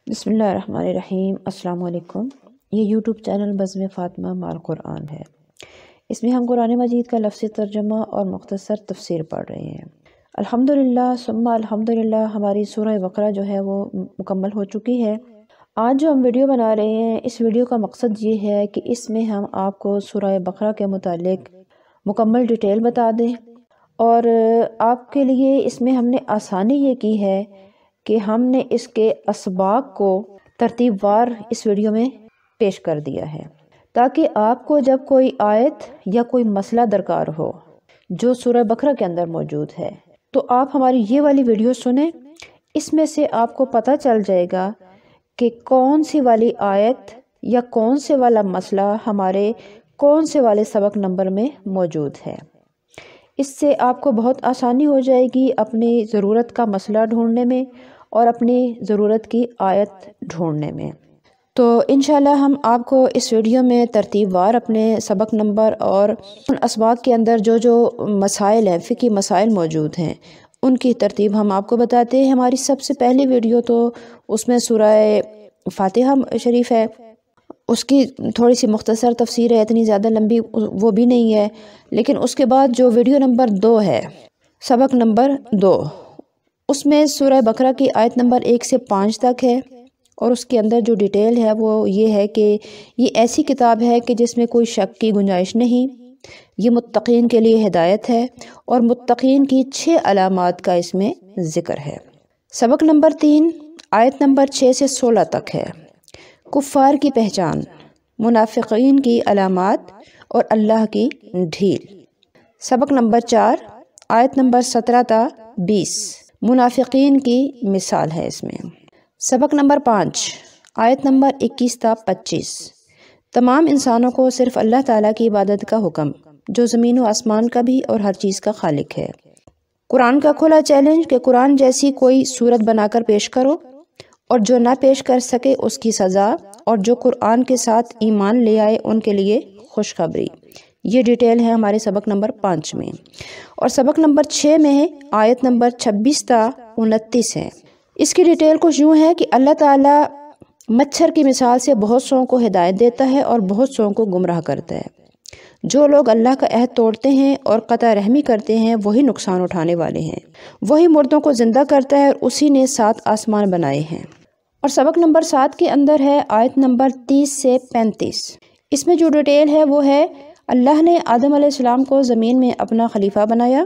بسم اللہ الرحمن الرحیم۔ السلام علیکم۔ یہ یوٹیوب چینل بزم فاطمہ مال قرآن ہے۔ اس میں ہم قرآن مجید کا لفظی ترجمہ اور مختصر تفسیر پڑھ رہے ہیں۔ الحمدللہ ثم الحمدللہ، ہماری سورہ بقرہ جو ہے وہ مکمل ہو چکی ہے۔ آج جو ہم ویڈیو بنا رہے ہیں، اس ویڈیو کا مقصد یہ ہے کہ اس میں ہم آپ کو سورہ بقرہ کے متعلق مکمل ڈیٹیل بتا دیں، اور آپ کے لیے اس میں ہم نے آسانی یہ کی ہے کہ ہم نے اس کے اسباق کو ترتیب وار اس ویڈیو میں پیش کر دیا ہے، تاکہ آپ کو جب کوئی آیت یا کوئی مسئلہ درکار ہو جو سورہ بقرہ کے اندر موجود ہے تو آپ ہماری یہ والی ویڈیو سنیں۔ اس میں سے آپ کو پتہ چل جائے گا کہ کون سی والی آیت یا کون سے والا مسئلہ ہمارے کون سے والے سبق نمبر میں موجود ہے۔ اس سے آپ کو بہت آسانی ہو جائے گی اپنی ضرورت کا مسئلہ ڈھونڈنے میں اور اپنی ضرورت کی آیت ڈھونڈنے میں۔ تو انشاءاللہ ہم آپ کو اس ویڈیو میں ترتیب وار اپنے سبق نمبر اور ان اسباق کے اندر جو مسائل ہیں، فقہی مسائل موجود ہیں، ان کی ترتیب ہم آپ کو بتاتے ہیں۔ ہماری سب سے پہلی ویڈیو تو اس میں سورہ فاتحہ شریف ہے، اس کی تھوڑی سی مختصر تفسیر ہے، اتنی زیادہ لمبی وہ بھی نہیں ہے۔ لیکن اس کے بعد جو ویڈیو نمبر 2 ہے، سبق نمبر 2، اس میں سورہ بقرہ کی آیت نمبر 1 سے 5 تک ہے، اور اس کے اندر جو ڈیٹیل ہے وہ یہ ہے کہ یہ ایسی کتاب ہے کہ جس میں کوئی شک کی گنجائش نہیں۔ یہ متقین کے لیے ہدایت ہے، اور متقین کی 6 علامات کا اس میں ذکر ہے۔ سبق نمبر 3 آیت نمبر 6 سے 16 تک ہے، کفار کی پہچان، منافقین کی علامات اور اللہ کی ڈھیل۔ سبق نمبر 4 آیت نمبر 17 تا 20، منافقین کی مثال ہے اس میں۔ سبق نمبر 5 آیت نمبر 21 تا 25، تمام انسانوں کو صرف اللہ تعالیٰ کی عبادت کا حکم، جو زمین و آسمان کا بھی اور ہر چیز کا خالق ہے۔ قرآن کا کھلا چیلنج کہ قرآن جیسی کوئی صورت بنا کر پیش کرو، اور جو نہ پیش کر سکے اس کی سزا، اور جو قرآن کے ساتھ ایمان لے آئے ان کے لیے خوشخبری۔ یہ ڈیٹیل ہے ہمارے سبق نمبر 5 میں، اور سبق نمبر 6 میں ہے آیت نمبر 26 تا 29 ہے۔ اس کی ڈیٹیل کچھ یوں ہے کہ اللہ تعالیٰ مچھر کی مثال سے بہت سوں کو ہدایت دیتا ہے اور بہت سوں کو گمراہ کرتا ہے۔ جو لوگ اللہ کا عہد توڑتے ہیں اور قطع رحمی کرتے ہیں وہی نقصان اٹھانے والے ہیں۔ وہی مردوں کو زندہ کرتا ہے، اور اسی نے 7 آسمان بنائے ہیں۔ اور سبق نمبر 7 کے اندر ہے آیت نمبر 30 سے 35۔ اس میں جو ڈیٹیل ہے وہ ہے، اللہ نے آدم علیہ السلام کو زمین میں اپنا خلیفہ بنایا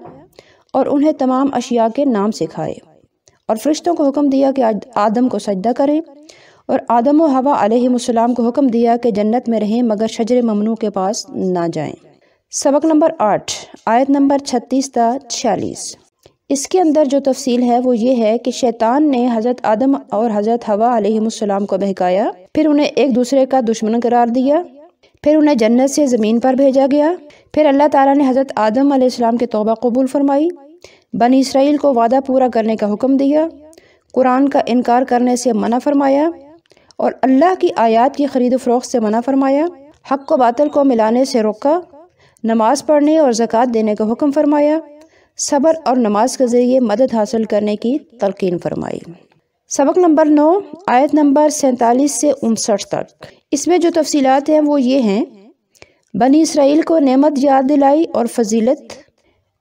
اور انہیں تمام اشیاء کے نام سکھائے، اور فرشتوں کو حکم دیا کہ آدم کو سجدہ کریں، اور آدم و حوا علیہ السلام کو حکم دیا کہ جنت میں رہیں مگر شجر ممنوع کے پاس نہ جائیں۔ سبق نمبر 8 آیت نمبر 36 تا 46۔ اس کے اندر جو تفصیل ہے وہ یہ ہے کہ شیطان نے حضرت آدم اور حضرت حوا علیہ السلام کو بہکایا، پھر انہیں ایک دوسرے کا دشمن قرار دیا، پھر انہیں جنت سے زمین پر بھیجا گیا، پھر اللہ تعالیٰ نے حضرت آدم علیہ السلام کی توبہ قبول فرمائی، بنی اسرائیل کو وعدہ پورا کرنے کا حکم دیا، قرآن کا انکار کرنے سے منع فرمایا، اور اللہ کی آیات کی خرید و فروخت سے منع فرمایا، حق و باطل کو ملانے سے روکا، نماز پڑھنے اور زکوٰۃ دینے کا حکم فرمایا، صبر اور نماز کے ذریعے مدد حاصل کرنے کی تلقین فرمائی۔ سبق نمبر 9 آیت نمبر 47 سے 59 تک۔ اس میں جو تفصیلات ہیں وہ یہ ہیں، بنی اسرائیل کو نعمت یاد دلائی اور فضیلت،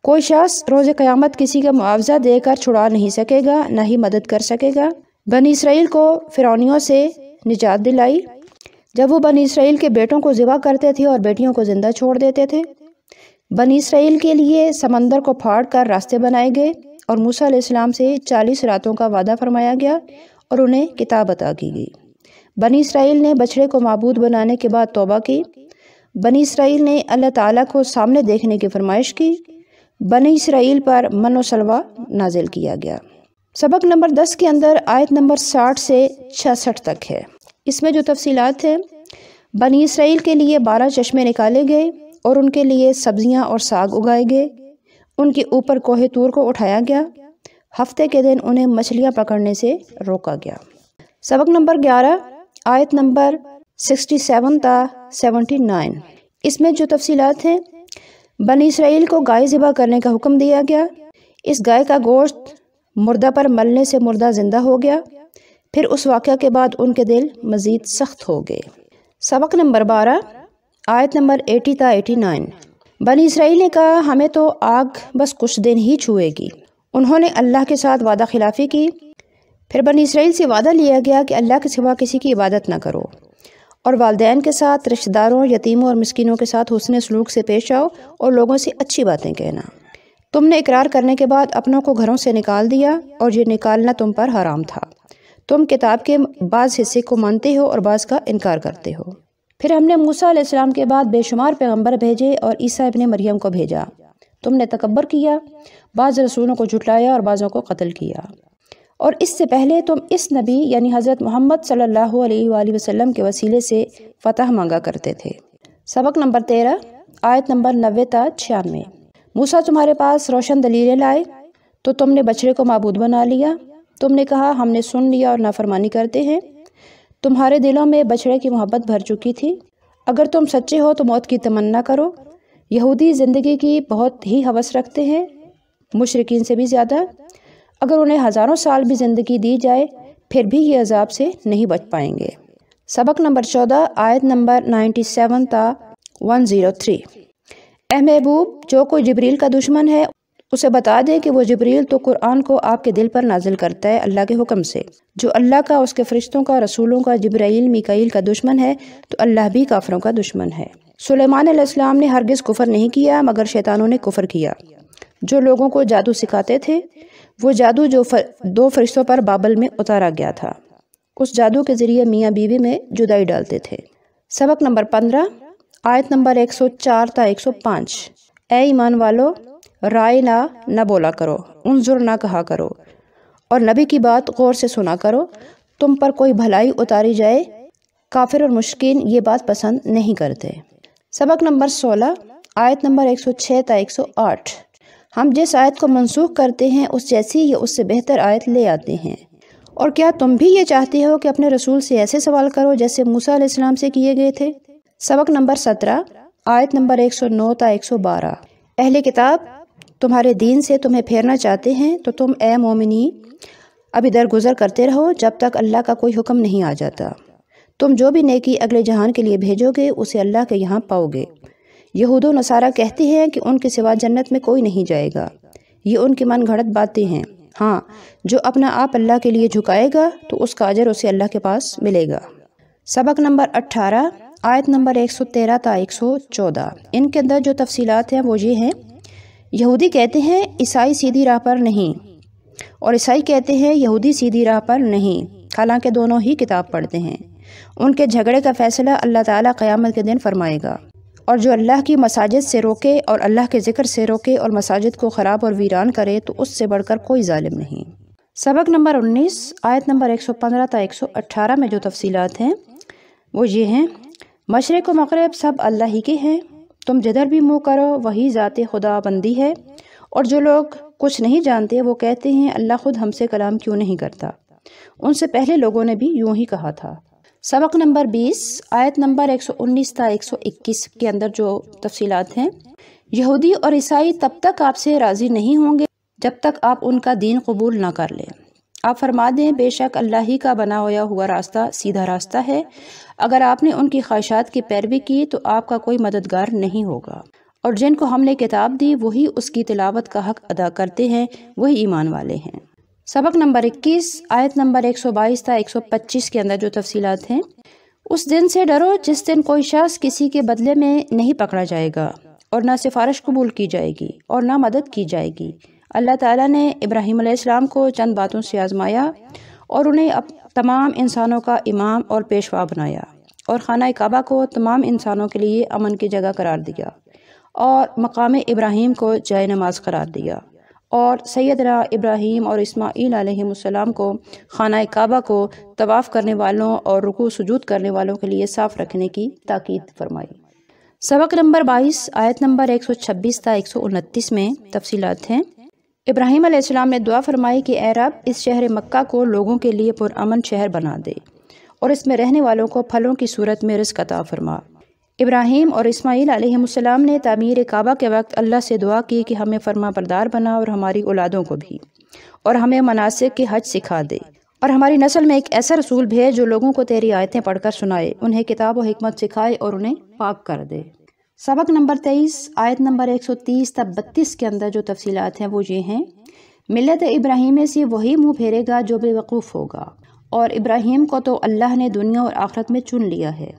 کوئی شخص روز قیامت کسی کا معاوضہ دے کر چھڑا نہیں سکے گا، نہ ہی مدد کر سکے گا۔ بنی اسرائیل کو فرعونیوں سے نجات دلائی، جب وہ بنی اسرائیل کے بیٹوں کو ذبح کرتے تھے اور بیٹیوں کو زندہ چھوڑ دیتے تھے۔ بنی اسرائیل کے لیے سمندر کو پھاڑ کر راستے بنائے گئے، اور موسیٰ علیہ السلام سے 40 راتوں کا وعدہ فرمایا گیا اور انہیں کتاب عطا کی گئی۔ بنی اسرائیل نے بچڑے کو معبود بنانے کے بعد توبہ کی۔ بنی اسرائیل نے اللہ تعالیٰ کو سامنے دیکھنے کی فرمائش کی۔ بنی اسرائیل پر من و سلوہ نازل کیا گیا۔ سبق نمبر 10 کے اندر آیت نمبر 60 سے 66 تک ہے۔ اس میں جو تفصیلات ہیں، بنی اسرائیل کے لیے 12 چشمے نکالے گئے، اور ان کے لیے سبزیاں اور ساگ اگائے گئے۔ ان کے اوپر کوہ طور کو اٹھایا گیا، ہفتے کے دن انہیں مچھلیاں پکڑنے سے روکا گیا۔ سبق نمبر 11 آیت نمبر 67 تا 79۔ اس میں جو تفصیلات ہیں، بنی اسرائیل کو گائے ذبح کرنے کا حکم دیا گیا۔ اس گائے کا گوشت مردہ پر ملنے سے مردہ زندہ ہو گیا، پھر اس واقعہ کے بعد ان کے دل مزید سخت ہو گئے۔ سبق نمبر 12 آیت نمبر 80 تا 89۔ بنی اسرائیل نے کہا ہمیں تو آگ بس کچھ دن ہی چھوئے گی۔ انہوں نے اللہ کے ساتھ وعدہ خلافی کی۔ پھر بنی اسرائیل سے وعدہ لیا گیا کہ اللہ کے سوا کسی کی عبادت نہ کرو، اور والدین کے ساتھ، رشتہ داروں، یتیموں اور مسکینوں کے ساتھ حسن سلوک سے پیش آؤ اور لوگوں سے اچھی باتیں کہنا۔ تم نے اقرار کرنے کے بعد اپنوں کو گھروں سے نکال دیا، اور یہ نکالنا تم پر حرام تھا۔ تم کتاب کے بعض حصے کو مانتے ہو اور بعض کا انکار کرتے ہو۔ پھر ہم نے موسیٰ علیہ السلام کے بعد بے شمار پیغمبر بھیجے اور عیسیٰ ابن مریم کو بھیجا۔ تم نے تکبر کیا، بعض رسولوں کو جھٹلایا اور بعضوں کو قتل کیا، اور اس سے پہلے تم اس نبی یعنی حضرت محمد صلی اللہ علیہ وآلہ وسلم کے وسیلے سے فتح مانگا کرتے تھے۔ سبق نمبر 13 آیت نمبر 90 تا 96۔ موسیٰ تمہارے پاس روشن دلیلیں لائے تو تم نے بچڑے کو معبود بنا لیا۔ تم نے کہا ہم نے سن لیا اور نافرمانی کرتے ہیں۔ تمہارے دلوں میں بچڑے کی محبت بھر چکی تھی۔ اگر تم سچے ہو تو موت کی تمنا کرو۔ یہودی زندگی کی بہت ہی ہوس رکھتے ہیں، مشرکین سے بھی زیادہ۔ اگر انہیں ہزاروں سال بھی زندگی دی جائے پھر بھی یہ عذاب سے نہیں بچ پائیں گے۔ سبق نمبر 14 آیت نمبر 97 تا 103۔ اے محبوب، جو کوئی جبریل کا دشمن ہے اسے بتا دے کہ وہ جبریل تو قرآن کو آپ کے دل پر نازل کرتا ہے اللہ کے حکم سے۔ جو اللہ کا، اس کے فرشتوں کا، رسولوں کا، جبرائیل میکائیل کا دشمن ہے تو اللہ بھی کافروں کا دشمن ہے۔ سلیمان علیہ السلام نے ہرگز کفر نہیں کیا مگر شیطانوں نے کفر کیا۔ جو لوگوں کو جادو سکھاتے تھے وہ جادو جو 2 فرشتوں پر بابل میں اتارا گیا تھا، اس جادو کے ذریعے میاں بیوی میں جدائی ڈالتے تھے۔ سبق نمبر 15 آیت نمبر 104 تا 105۔ اے ایمان والو، رائے نہ بولا کرو، انظر نہ کہا کرو، اور نبی کی بات غور سے سنا کرو۔ تم پر کوئی بھلائی اتاری جائے، کافر اور مشرکین یہ بات پسند نہیں کرتے۔ سبق نمبر 16 آیت نمبر 106 تا 108۔ ہم جس آیت کو منسوخ کرتے ہیں اس جیسی یا اس سے بہتر آیت لے آتے ہیں، اور کیا تم بھی یہ چاہتے ہو کہ اپنے رسول سے ایسے سوال کرو جیسے موسیٰ علیہ السلام سے کیے گئے تھے۔ سبق نمبر 17 آیت نمبر 109 تا 112۔ اہل کتاب تمہارے دین سے تمہیں پھیرنا چاہتے ہیں تو تم اے مومنی ابھی درگزر کرتے رہو جب تک اللہ کا کوئی حکم نہیں آ جاتا۔ تم جو بھی نیکی اگلے جہان کے لیے بھیجو گے اسے اللہ کے یہاں پاؤ گے۔ یہود و نصارہ کہتے ہیں کہ ان کے سوا جنت میں کوئی نہیں جائے گا، یہ ان کی من گھڑت باتیں ہیں۔ ہاں، جو اپنا آپ اللہ کے لیے جھکائے گا تو اس کا اجر اسے اللہ کے پاس ملے گا۔ سبق نمبر 18 آیت نمبر 113 تا 114۔ ان کے اندر جو تفصیلات ہیں وہ یہ ہیں: یہودی کہتے ہیں عیسائی سیدھی راہ پر نہیں، اور عیسائی کہتے ہیں یہودی سیدھی راہ پر نہیں، حالانکہ دونوں ہی کتاب پڑھتے ہیں۔ ان کے جھگڑے کا فیصلہ اللہ تعالیٰ قیامت کے دن فرمائے گا، اور جو اللہ کی مساجد سے روکے اور اللہ کے ذکر سے روکے اور مساجد کو خراب اور ویران کرے تو اس سے بڑھ کر کوئی ظالم نہیں۔ سبق نمبر 19 آیت نمبر 115 تا 118 میں جو تفصیلات ہیں وہ یہ ہیں: مشرق و مغرب سب اللہ ہی کے ہیں، تم جدھر بھی منہ کرو وہی ذات خدا بندی ہے۔ اور جو لوگ کچھ نہیں جانتے وہ کہتے ہیں اللہ خود ہم سے کلام کیوں نہیں کرتا، ان سے پہلے لوگوں نے بھی یوں ہی کہا تھا۔ سبق نمبر 20 آیت نمبر 119 تا 121 کے اندر جو تفصیلات ہیں: یہودی اور عیسائی تب تک آپ سے راضی نہیں ہوں گے جب تک آپ ان کا دین قبول نہ کر لیں۔ آپ فرما دیں بے شک اللہ ہی کا بنا ہوا راستہ سیدھا راستہ ہے، اگر آپ نے ان کی خواہشات کی پیروی کی تو آپ کا کوئی مددگار نہیں ہوگا، اور جن کو ہم نے کتاب دی وہی اس کی تلاوت کا حق ادا کرتے ہیں، وہی ایمان والے ہیں۔ سبق نمبر 21 آیت نمبر 122 تا 125 کے اندر جو تفصیلات ہیں: اس دن سے ڈرو جس دن کوئی شخص کسی کے بدلے میں نہیں پکڑا جائے گا، اور نہ سفارش قبول کی جائے گی اور نہ مدد کی جائے گی۔ اللہ تعالیٰ نے ابراہیم علیہ السلام کو چند باتوں سے آزمایا اور انہیں تمام انسانوں کا امام اور پیشوا بنایا، اور خانہ کعبہ کو تمام انسانوں کے لیے امن کی جگہ قرار دیا، اور مقام ابراہیم کو جائے نماز قرار دیا، اور سیدنا ابراہیم اور اسماعیل علیہ السلام کو خانہ کعبہ کو طواف کرنے والوں اور رکوع سجود کرنے والوں کے لیے صاف رکھنے کی تاکید فرمائی۔ سبق نمبر 22 آیت نمبر 126 تا 129 میں تفصیلات ہیں: ابراہیم علیہ السلام نے دعا فرمائی کہ اے رب اس شہر مکہ کو لوگوں کے لیے پرامن شہر بنا دے، اور اس میں رہنے والوں کو پھلوں کی صورت میں رزق عطا فرما۔ ابراہیم اور اسماعیل علیہ السلام نے تعمیر کعبہ کے وقت اللہ سے دعا کی کہ ہمیں فرما بردار بنا اور ہماری اولادوں کو بھی، اور ہمیں مناسک کے حج سکھا دے، اور ہماری نسل میں ایک ایسا رسول بھیج جو لوگوں کو تیری آیتیں پڑھ کر سنائے، انہیں کتاب و حکمت سکھائے اور انہیں پاک کر دے۔ سبق نمبر 23 آیت نمبر 130 تا 32 کے اندر جو تفصیلات ہیں وہ یہ ہیں: ملت ابراہیم سے وہی منہ پھیرے گا جو بے وقوف ہوگا، اور ابراہیم کو تو اللہ نے دنیا اور آخرت میں چن لیا ہے۔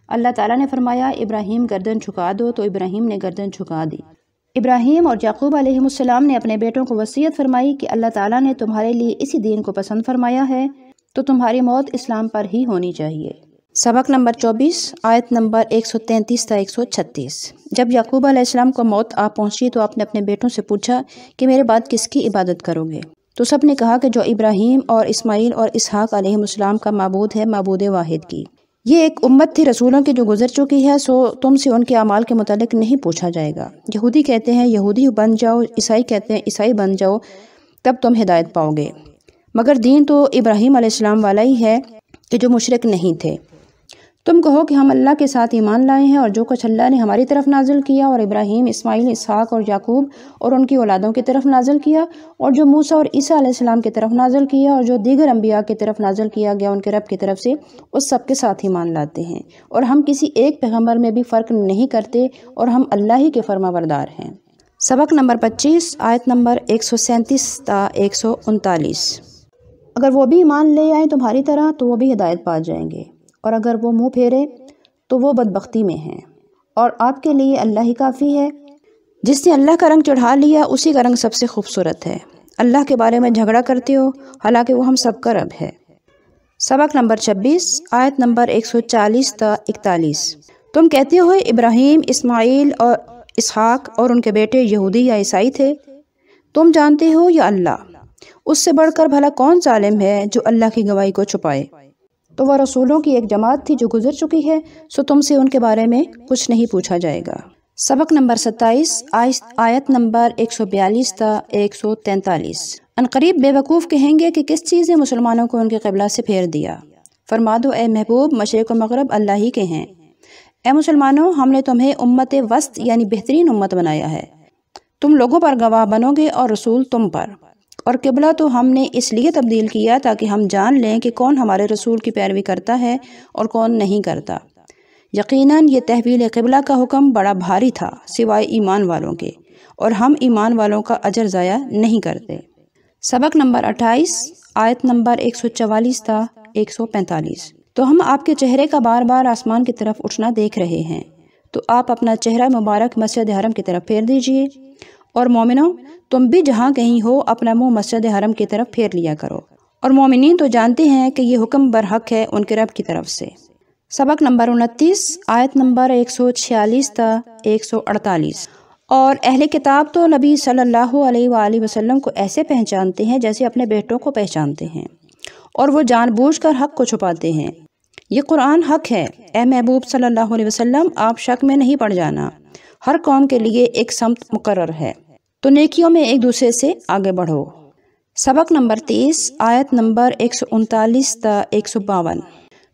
اللہ تعالیٰ نے فرمایا ابراہیم گردن جھکا دو، تو ابراہیم نے گردن جھکا دی۔ ابراہیم اور یعقوب علیہ السلام نے اپنے بیٹوں کو وصیت فرمائی کہ اللہ تعالیٰ نے تمہارے لیے اسی دین کو پسند فرمایا ہے، تو تمہاری موت اسلام پر ہی ہونی چاہیے۔ سبق نمبر 24 آیت نمبر 133 تا 136۔ جب یعقوب علیہ السلام کو موت آ پہنچی تو آپ نے اپنے بیٹوں سے پوچھا کہ میرے بعد کس کی عبادت کرو گے؟ تو سب نے کہا کہ جو ابراہیم اور اسماعیل اور اسحاق علیہ السلام کا معبود ہے، معبود واحد کی۔ یہ ایک امت تھی رسولوں کی جو گزر چکی ہے، سو تم سے ان کے اعمال کے متعلق نہیں پوچھا جائے گا۔ یہودی کہتے ہیں یہودی بن جاؤ، عیسائی کہتے ہیں عیسائی بن جاؤ، تب تم ہدایت پاؤ گے۔ مگر دین تو ابراہیم علیہ السلام والا ہی ہے کہ جو مشرک نہیں تھے۔ تم کہو کہ ہم اللہ کے ساتھ ایمان لائے ہیں، اور جو کچھ اللہ نے ہماری طرف نازل کیا اور ابراہیم، اسماعیل، اسحاق اور یعقوب اور ان کی اولادوں کی طرف نازل کیا، اور جو موسیٰ اور عیسیٰ علیہ السلام کی طرف نازل کیا، اور جو دیگر انبیاء کی طرف نازل کیا گیا ان کے رب کی طرف سے، اس سب کے ساتھ ایمان لاتے ہیں، اور ہم کسی ایک پیغمبر میں بھی فرق نہیں کرتے، اور ہم اللہ ہی کے فرما بردار ہیں۔ سبق نمبر 25 آیت نمبر 137 تا 139۔ اگر وہ بھی ایمان لے آئیں تمہاری طرح تو وہ بھی ہدایت پا جائیں گے، اور اگر وہ منہ پھیرے تو وہ بدبختی میں ہیں، اور آپ کے لیے اللہ ہی کافی ہے۔ جس نے اللہ کا رنگ چڑھا لیا اسی کا رنگ سب سے خوبصورت ہے۔ اللہ کے بارے میں جھگڑا کرتے ہو حالانکہ وہ ہم سب کا رب ہے۔ سبق نمبر 26 آیت نمبر 140 تا 41۔ تم کہتے ہو ابراہیم، اسماعیل اور اسحاق اور ان کے بیٹے یہودی یا عیسائی تھے، تم جانتے ہو یا اللہ؟ اس سے بڑھ کر بھلا کون ظالم ہے جو اللہ کی گواہی کو چھپائے؟ تو وہ رسولوں کی ایک جماعت تھی جو گزر چکی ہے، سو تم سے ان کے بارے میں کچھ نہیں پوچھا جائے گا۔ سبق نمبر 27 آیت نمبر 142 تا 143۔ عنقریب بے وقوف کہیں گے کہ کس چیز نے مسلمانوں کو ان کے قبلہ سے پھیر دیا؟ فرما دو اے محبوب، مشرق و مغرب اللہ ہی کے ہیں۔ اے مسلمانوں، ہم نے تمہیں امت وسط یعنی بہترین امت بنایا ہے، تم لوگوں پر گواہ بنو گے اور رسول تم پر۔ اور قبلہ تو ہم نے اس لیے تبدیل کیا تاکہ ہم جان لیں کہ کون ہمارے رسول کی پیروی کرتا ہے اور کون نہیں کرتا۔ یقیناً یہ تحویل قبلہ کا حکم بڑا بھاری تھا سوائے ایمان والوں کے، اور ہم ایمان والوں کا اجر ضائع نہیں کرتے۔ سبق نمبر 28 آیت نمبر 144 تا 145۔ تو ہم آپ کے چہرے کا بار بار آسمان کی طرف اٹھنا دیکھ رہے ہیں، تو آپ اپنا چہرہ مبارک مسجد حرم کی طرف پھیر دیجئے، اور مومنوں تم بھی جہاں کہیں ہو اپنا منہ مسجد حرم کی طرف پھیر لیا کرو، اور مومنین تو جانتے ہیں کہ یہ حکم برحق ہے ان کے رب کی طرف سے۔ سبق نمبر 29 آیت نمبر 146 تا 148۔ اور اہل کتاب تو نبی صلی اللہ علیہ وآلہ وسلم کو ایسے پہچانتے ہیں جیسے اپنے بیٹوں کو پہچانتے ہیں، اور وہ جان بوجھ کر حق کو چھپاتے ہیں۔ یہ قرآن حق ہے، اے محبوب صلی اللہ علیہ وسلم، آپ شک میں نہیں پڑ جانا۔ ہر قوم کے لیے ایک سمت مقرر ہے، تو نیکیوں میں ایک دوسرے سے آگے بڑھو۔ سبق نمبر 30 آیت نمبر 139 تا 152۔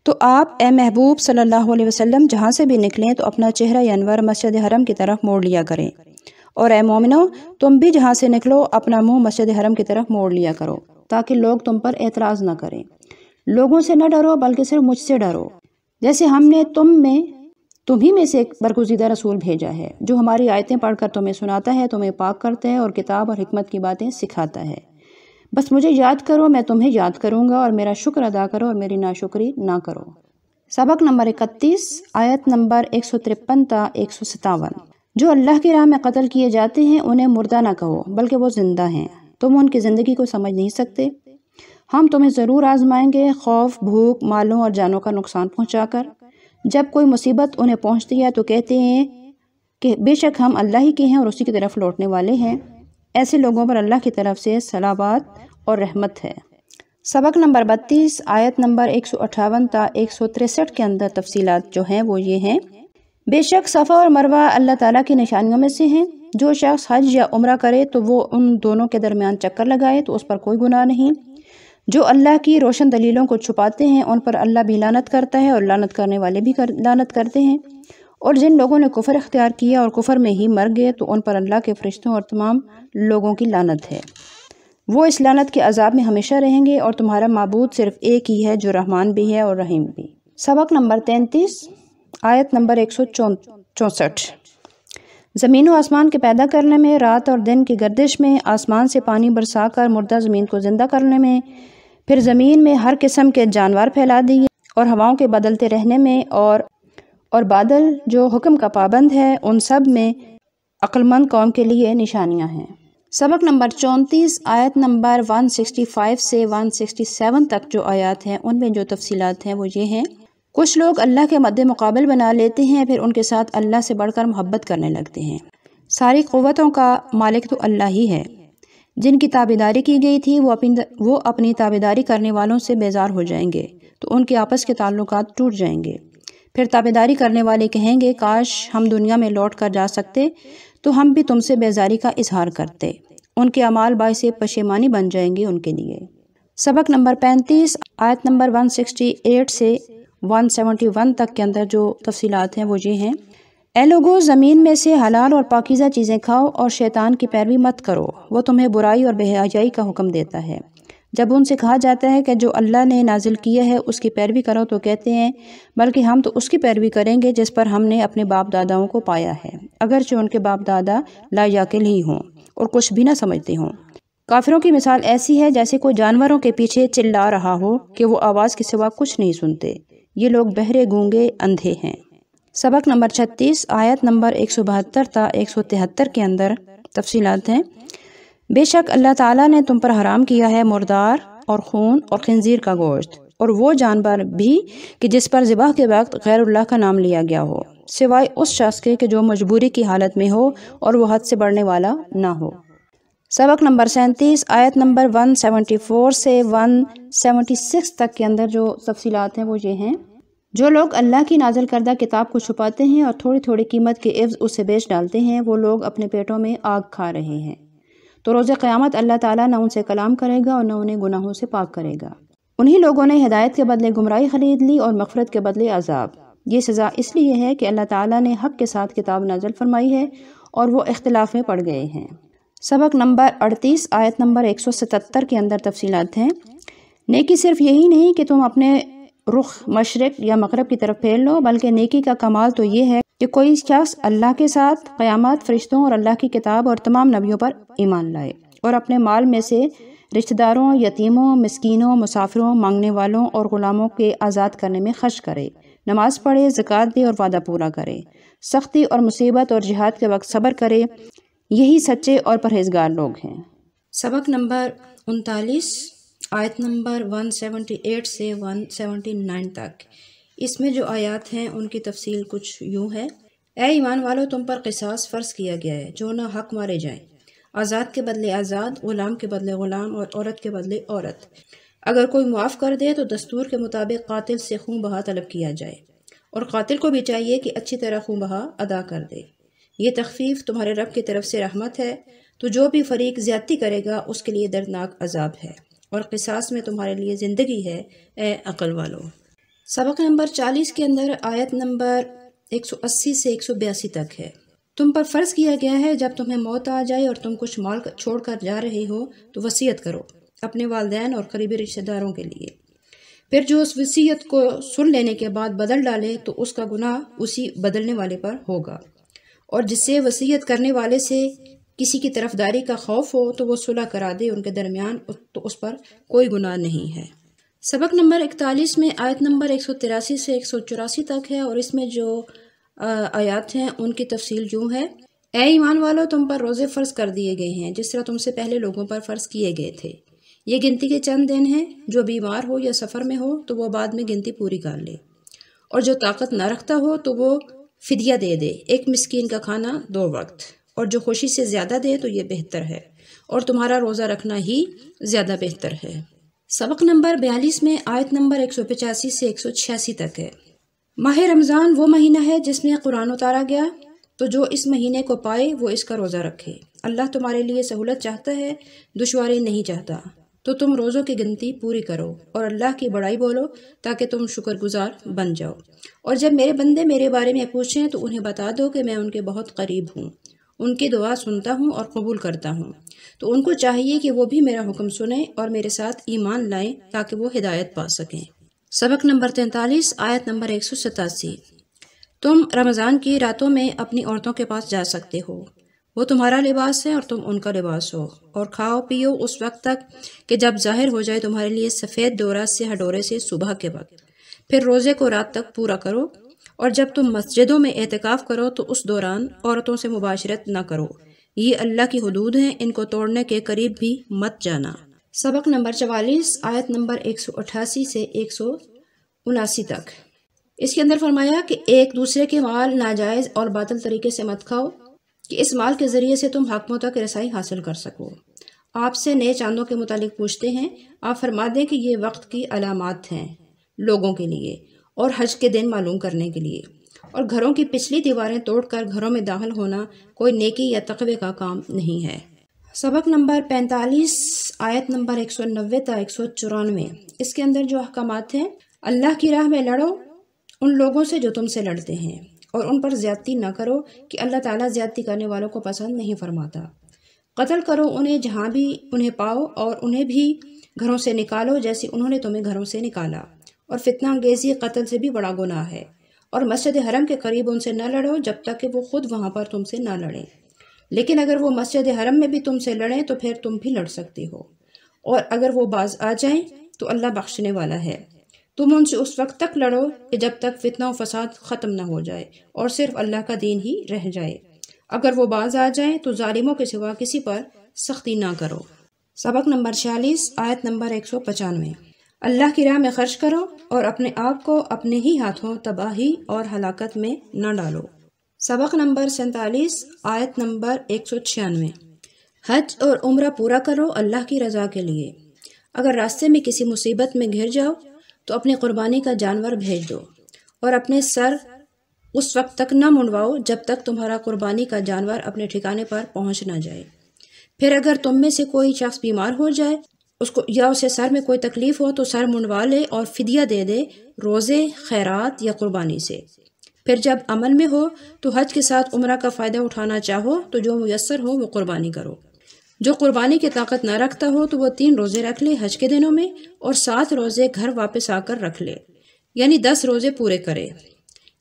تو آپ اے محبوب صلی اللہ علیہ وسلم جہاں سے بھی نکلیں تو اپنا چہرہ انور مسجد حرم کی طرف موڑ لیا کریں، اور اے مومنو تم بھی جہاں سے نکلو اپنا منہ مسجد حرم کی طرف موڑ لیا کرو، تاکہ لوگ تم پر اعتراض نہ کریں۔ لوگوں سے نہ ڈرو بلکہ صرف مجھ سے ڈرو، جیسے ہم نے تمہیں میں سے ایک برگزیدہ رسول بھیجا ہے جو ہماری آیتیں پڑھ کر تمہیں سناتا ہے، تمہیں پاک کرتا ہے اور کتاب اور حکمت کی باتیں سکھاتا ہے۔ بس مجھے یاد کرو، میں تمہیں یاد کروں گا، اور میرا شکر ادا کرو اور میری ناشکری نہ کرو۔ سبق نمبر 31 آیت نمبر 153 تا 157۔ جو اللہ کی راہ میں قتل کیے جاتے ہیں انہیں مردہ نہ کہو بلکہ وہ زندہ ہیں، تم ان کی زندگی کو سمجھ نہیں سکتے۔ ہم تمہیں ضرور آزمائیں گے، خوف، بھوک، مالوں اور جانوں کا نقصان پہنچا کر۔ جب کوئی مصیبت انہیں پہنچتی ہے تو کہتے ہیں کہ بے شک ہم اللہ ہی کے ہیں اور اسی کی طرف لوٹنے والے ہیں۔ ایسے لوگوں پر اللہ کی طرف سے صلوات اور رحمت ہے۔ سبق نمبر 32 آیت نمبر 158 تا 163 کے اندر تفصیلات جو ہیں وہ یہ ہیں: بے شک صفا اور مروہ اللہ تعالیٰ کی نشانیوں میں سے ہیں، جو شخص حج یا عمرہ کرے تو وہ ان دونوں کے درمیان چکر لگائے تو اس پر کوئی گناہ نہیں۔ جو اللہ کی روشن دلیلوں کو چھپاتے ہیں ان پر اللہ بھی لعنت کرتا ہے اور لعنت کرنے والے بھی لعنت کرتے ہیں۔ اور جن لوگوں نے کفر اختیار کیا اور کفر میں ہی مر گئے تو ان پر اللہ کے فرشتوں اور تمام لوگوں کی لعنت ہے۔ وہ اس لعنت کے عذاب میں ہمیشہ رہیں گے، اور تمہارا معبود صرف ایک ہی ہے جو رحمان بھی ہے اور رحیم بھی۔ سبق نمبر 33 آیت نمبر 164۔ زمین و آسمان کے پیدا کرنے میں، رات اور دن کی گردش میں، آسمان سے پانی برسا کر مردہ زمین کو زندہ کرنے میں، پھر زمین میں ہر قسم کے جانور پھیلا دیے، اور ہواؤں کے بدلتے رہنے میں، اور بادل جو حکم کا پابند ہے، ان سب میں عقل مند قوم کے لیے نشانیاں ہیں۔ سبق نمبر 34 آیت نمبر 165 سے 167 تک جو آیات ہیں ان میں جو تفصیلات ہیں وہ یہ ہیں۔ کچھ لوگ اللہ کے مد مقابل بنا لیتے ہیں، پھر ان کے ساتھ اللہ سے بڑھ کر محبت کرنے لگتے ہیں۔ ساری قوتوں کا مالک تو اللہ ہی ہے۔ جن کی تابعداری کی گئی تھی وہ اپنی تابعداری کرنے والوں سے بیزار ہو جائیں گے تو ان کے آپس کے تعلقات ٹوٹ جائیں گے۔ پھر تابعداری کرنے والے کہیں گے کاش ہم دنیا میں لوٹ کر جا سکتے تو ہم بھی تم سے بیزاری کا اظہار کرتے۔ ان کے اعمال باعث پشیمانی بن جائیں گے ان کے لیے۔ سبق نمبر 35 آیت نمبر 168 سے 171 تک کے اندر جو تفصیلات ہیں وہ یہ ہیں۔ اے لوگو، زمین میں سے حلال اور پاکیزہ چیزیں کھاؤ اور شیطان کی پیروی مت کرو، وہ تمہیں برائی اور بے حیائی کا حکم دیتا ہے۔ جب ان سے کہا جاتا ہے کہ جو اللہ نے نازل کیا ہے اس کی پیروی کرو تو کہتے ہیں بلکہ ہم تو اس کی پیروی کریں گے جس پر ہم نے اپنے باپ داداؤں کو پایا ہے، اگرچہ ان کے باپ دادا لا یعقل ہی ہوں اور کچھ بھی نہ سمجھتے ہوں۔ کافروں کی مثال ایسی ہے جیسے کوئی جانوروں کے پیچھے چلا رہا ہو کہ وہ آواز کے سوا کچھ نہیں سنتے۔ یہ لوگ بہرے، گونگے، اندھے ہیں۔ سبق نمبر 36 آیت نمبر 172 تا 173 کے اندر تفصیلات ہیں۔ بے شک اللہ تعالیٰ نے تم پر حرام کیا ہے مردار اور خون اور خنزیر کا گوشت، اور وہ جانور بھی کہ جس پر ذبح کے وقت غیر اللہ کا نام لیا گیا ہو، سوائے اس شخص کے کہ جو مجبوری کی حالت میں ہو اور وہ حد سے بڑھنے والا نہ ہو۔ سبق نمبر 37 آیت نمبر 174 سے 176 تک کے اندر جو تفصیلات ہیں وہ یہ ہیں۔ جو لوگ اللہ کی نازل کردہ کتاب کو چھپاتے ہیں اور تھوڑی تھوڑی قیمت کے عوض اسے بیچ ڈالتے ہیں، وہ لوگ اپنے پیٹوں میں آگ کھا رہے ہیں۔ تو روز قیامت اللہ تعالیٰ نہ ان سے کلام کرے گا اور نہ انہیں گناہوں سے پاک کرے گا۔ انہی لوگوں نے ہدایت کے بدلے گمراہی خرید لی اور مغفرت کے بدلے عذاب۔ یہ سزا اس لیے ہے کہ اللہ تعالیٰ نے حق کے ساتھ کتاب نازل فرمائی ہے اور وہ اختلاف میں پڑ گئے ہیں۔ سبق نمبر 38 آیت نمبر 177 کے اندر تفصیلات ہیں۔ نیکی صرف یہی نہیں کہ تم اپنے رخ مشرق یا مغرب کی طرف پھیر لو، بلکہ نیکی کا کمال تو یہ ہے کہ کوئی شخص اللہ کے ساتھ، قیامت، فرشتوں اور اللہ کی کتاب اور تمام نبیوں پر ایمان لائے اور اپنے مال میں سے رشتہ داروں، یتیموں، مسکینوں، مسافروں، مانگنے والوں اور غلاموں کے آزاد کرنے میں خرچ کرے، نماز پڑھے، زکوٰۃ دے اور وعدہ پورا کرے، سختی اور مصیبت اور جہاد کے وقت صبر کرے، یہی سچے اور پرہیزگار لوگ ہیں۔ سبق نمبر 39 آیت نمبر 178 سے 179 تک، اس میں جو آیات ہیں ان کی تفصیل کچھ یوں ہے۔ اے ایمان والو، تم پر قصاص فرض کیا گیا ہے، جو نہ حق مارے جائیں، آزاد کے بدلے آزاد، غلام کے بدلے غلام اور عورت کے بدلے عورت۔ اگر کوئی معاف کر دے تو دستور کے مطابق قاتل سے خون بہا طلب کیا جائے، اور قاتل کو بھی چاہیے کہ اچھی طرح خون بہا ادا کر دے۔ یہ تخفیف تمہارے رب کی طرف سے رحمت ہے، تو جو بھی فریق زیادتی کرے گا اس کے لیے دردناک عذاب ہے، اور قصاص میں تمہارے لیے زندگی ہے، اے عقل والو۔ سبق نمبر 40 کے اندر آیت نمبر 180 سے 182 تک ہے۔ تم پر فرض کیا گیا ہے جب تمہیں موت آ جائے اور تم کچھ مال چھوڑ کر جا رہے ہو تو وصیت کرو اپنے والدین اور قریبی رشتہ داروں کے لیے۔ پھر جو اس وصیت کو سن لینے کے بعد بدل ڈالے تو اس کا گناہ اسی بدلنے والے پر ہوگا، اور جس سے وصیت کرنے والے سے کسی کی طرفداری کا خوف ہو تو وہ صلح کرا دے ان کے درمیان، تو اس پر کوئی گناہ نہیں ہے۔ سبق نمبر 41 میں آیت نمبر 183 سے 184 تک ہے، اور اس میں جو آیات ہیں ان کی تفصیل یوں ہے۔ اے ایمان والو، تم پر روزے فرض کر دیے گئے ہیں جس طرح تم سے پہلے لوگوں پر فرض کیے گئے تھے۔ یہ گنتی کے چند دن ہیں، جو بیمار ہو یا سفر میں ہو تو وہ بعد میں گنتی پوری کر لے، اور جو طاقت نہ رکھتا ہو تو وہ فدیہ دے دے، ایک مسکین کا کھانا 2 وقت، اور جو خوشی سے زیادہ دے تو یہ بہتر ہے، اور تمہارا روزہ رکھنا ہی زیادہ بہتر ہے۔ سبق نمبر 42 میں آیت نمبر 185 سے 186 تک ہے۔ ماہ رمضان وہ مہینہ ہے جس میں قرآن اتارا گیا، تو جو اس مہینے کو پائے وہ اس کا روزہ رکھے۔ اللہ تمہارے لیے سہولت چاہتا ہے، دشواری نہیں چاہتا، تو تم روزوں کی گنتی پوری کرو اور اللہ کی بڑائی بولو تاکہ تم شکر گزار بن جاؤ۔ اور جب میرے بندے میرے بارے میں پوچھیں تو انہیں بتا دو کہ میں ان کے بہت قریب ہوں، ان کی دعا سنتا ہوں اور قبول کرتا ہوں، تو ان کو چاہیے کہ وہ بھی میرا حکم سنیں اور میرے ساتھ ایمان لائیں تاکہ وہ ہدایت پا سکیں۔ سبق نمبر 43 آیت نمبر 187۔ تم رمضان کی راتوں میں اپنی عورتوں کے پاس جا سکتے ہو، وہ تمہارا لباس ہے اور تم ان کا لباس ہو، اور کھاؤ پیو اس وقت تک کہ جب ظاہر ہو جائے تمہارے لیے سفید ڈورا سیاہ ڈورے سے صبح کے وقت، پھر روزے کو رات تک پورا کرو، اور جب تم مسجدوں میں اعتکاف کرو تو اس دوران عورتوں سے مباشرت نہ کرو، یہ اللہ کی حدود ہیں، ان کو توڑنے کے قریب بھی مت جانا۔ سبق نمبر 44 آیت نمبر 188 سے 179 تک۔ اس کے اندر فرمایا کہ ایک دوسرے کے مال ناجائز اور باطل طریقے سے مت کھاؤ کہ اس مال کے ذریعے سے تم حاکموں تک رسائی حاصل کر سکو۔ آپ سے نئے چاندوں کے متعلق پوچھتے ہیں، آپ فرما دیں کہ یہ وقت کی علامات ہیں لوگوں کے لیے اور حج کے دن معلوم کرنے کے لیے، اور گھروں کی پچھلی دیواریں توڑ کر گھروں میں داخل ہونا کوئی نیکی یا تقوی کا کام نہیں ہے۔ سبق نمبر 45 آیت نمبر 190 تا 194۔ اس کے اندر جو احکامات ہیں، اللہ کی راہ میں لڑو ان لوگوں سے جو تم سے لڑتے ہیں، اور ان پر زیادتی نہ کرو کہ اللہ تعالیٰ زیادتی کرنے والوں کو پسند نہیں فرماتا۔ قتل کرو انہیں جہاں بھی انہیں پاؤ، اور انہیں بھی گھروں سے نکالو جیسے انہوں نے تمہیں گھروں سے نکالا، اور فتنہ انگیزی قتل سے بھی بڑا گناہ ہے۔ اور مسجد حرم کے قریب ان سے نہ لڑو جب تک کہ وہ خود وہاں پر تم سے نہ لڑیں، لیکن اگر وہ مسجد حرم میں بھی تم سے لڑیں تو پھر تم بھی لڑ سکتے ہو، اور اگر وہ باز آ جائیں تو اللہ بخشنے والا ہے۔ تم ان سے اس وقت تک لڑو کہ جب تک فتنہ و فساد ختم نہ ہو جائے اور صرف اللہ کا دین ہی رہ جائے۔ اگر وہ باز آ جائیں تو ظالموں کے سوا کسی پر سختی نہ کرو۔ سبق نمبر 46 آیت نمبر 195۔ اللہ کی راہ میں خرچ کرو اور اپنے آپ کو اپنے ہی ہاتھوں تباہی اور ہلاکت میں نہ ڈالو۔ سبق نمبر 47 آیت نمبر 196۔ حج اور عمرہ پورا کرو اللہ کی رضا کے لیے۔ اگر راستے میں کسی مصیبت میں گھر جاؤ تو اپنی قربانی کا جانور بھیج دو، اور اپنے سر اس وقت تک نہ منڈواؤ جب تک تمہارا قربانی کا جانور اپنے ٹھکانے پر پہنچ نہ جائے۔ پھر اگر تم میں سے کوئی شخص بیمار ہو جائے یا اسے سر میں کوئی تکلیف ہو تو سر منڈوا لے اور فدیہ دے دے روزے، خیرات یا قربانی سے۔ پھر جب امن میں ہو تو حج کے ساتھ عمرہ کا فائدہ اٹھانا چاہو تو جو میسر ہو وہ قربانی کرو۔ جو قربانی کی طاقت نہ رکھتا ہو تو وہ 3 روزے رکھ لے حج کے دنوں میں، اور 7 روزے گھر واپس آ کر رکھ لے، یعنی 10 روزے پورے کرے۔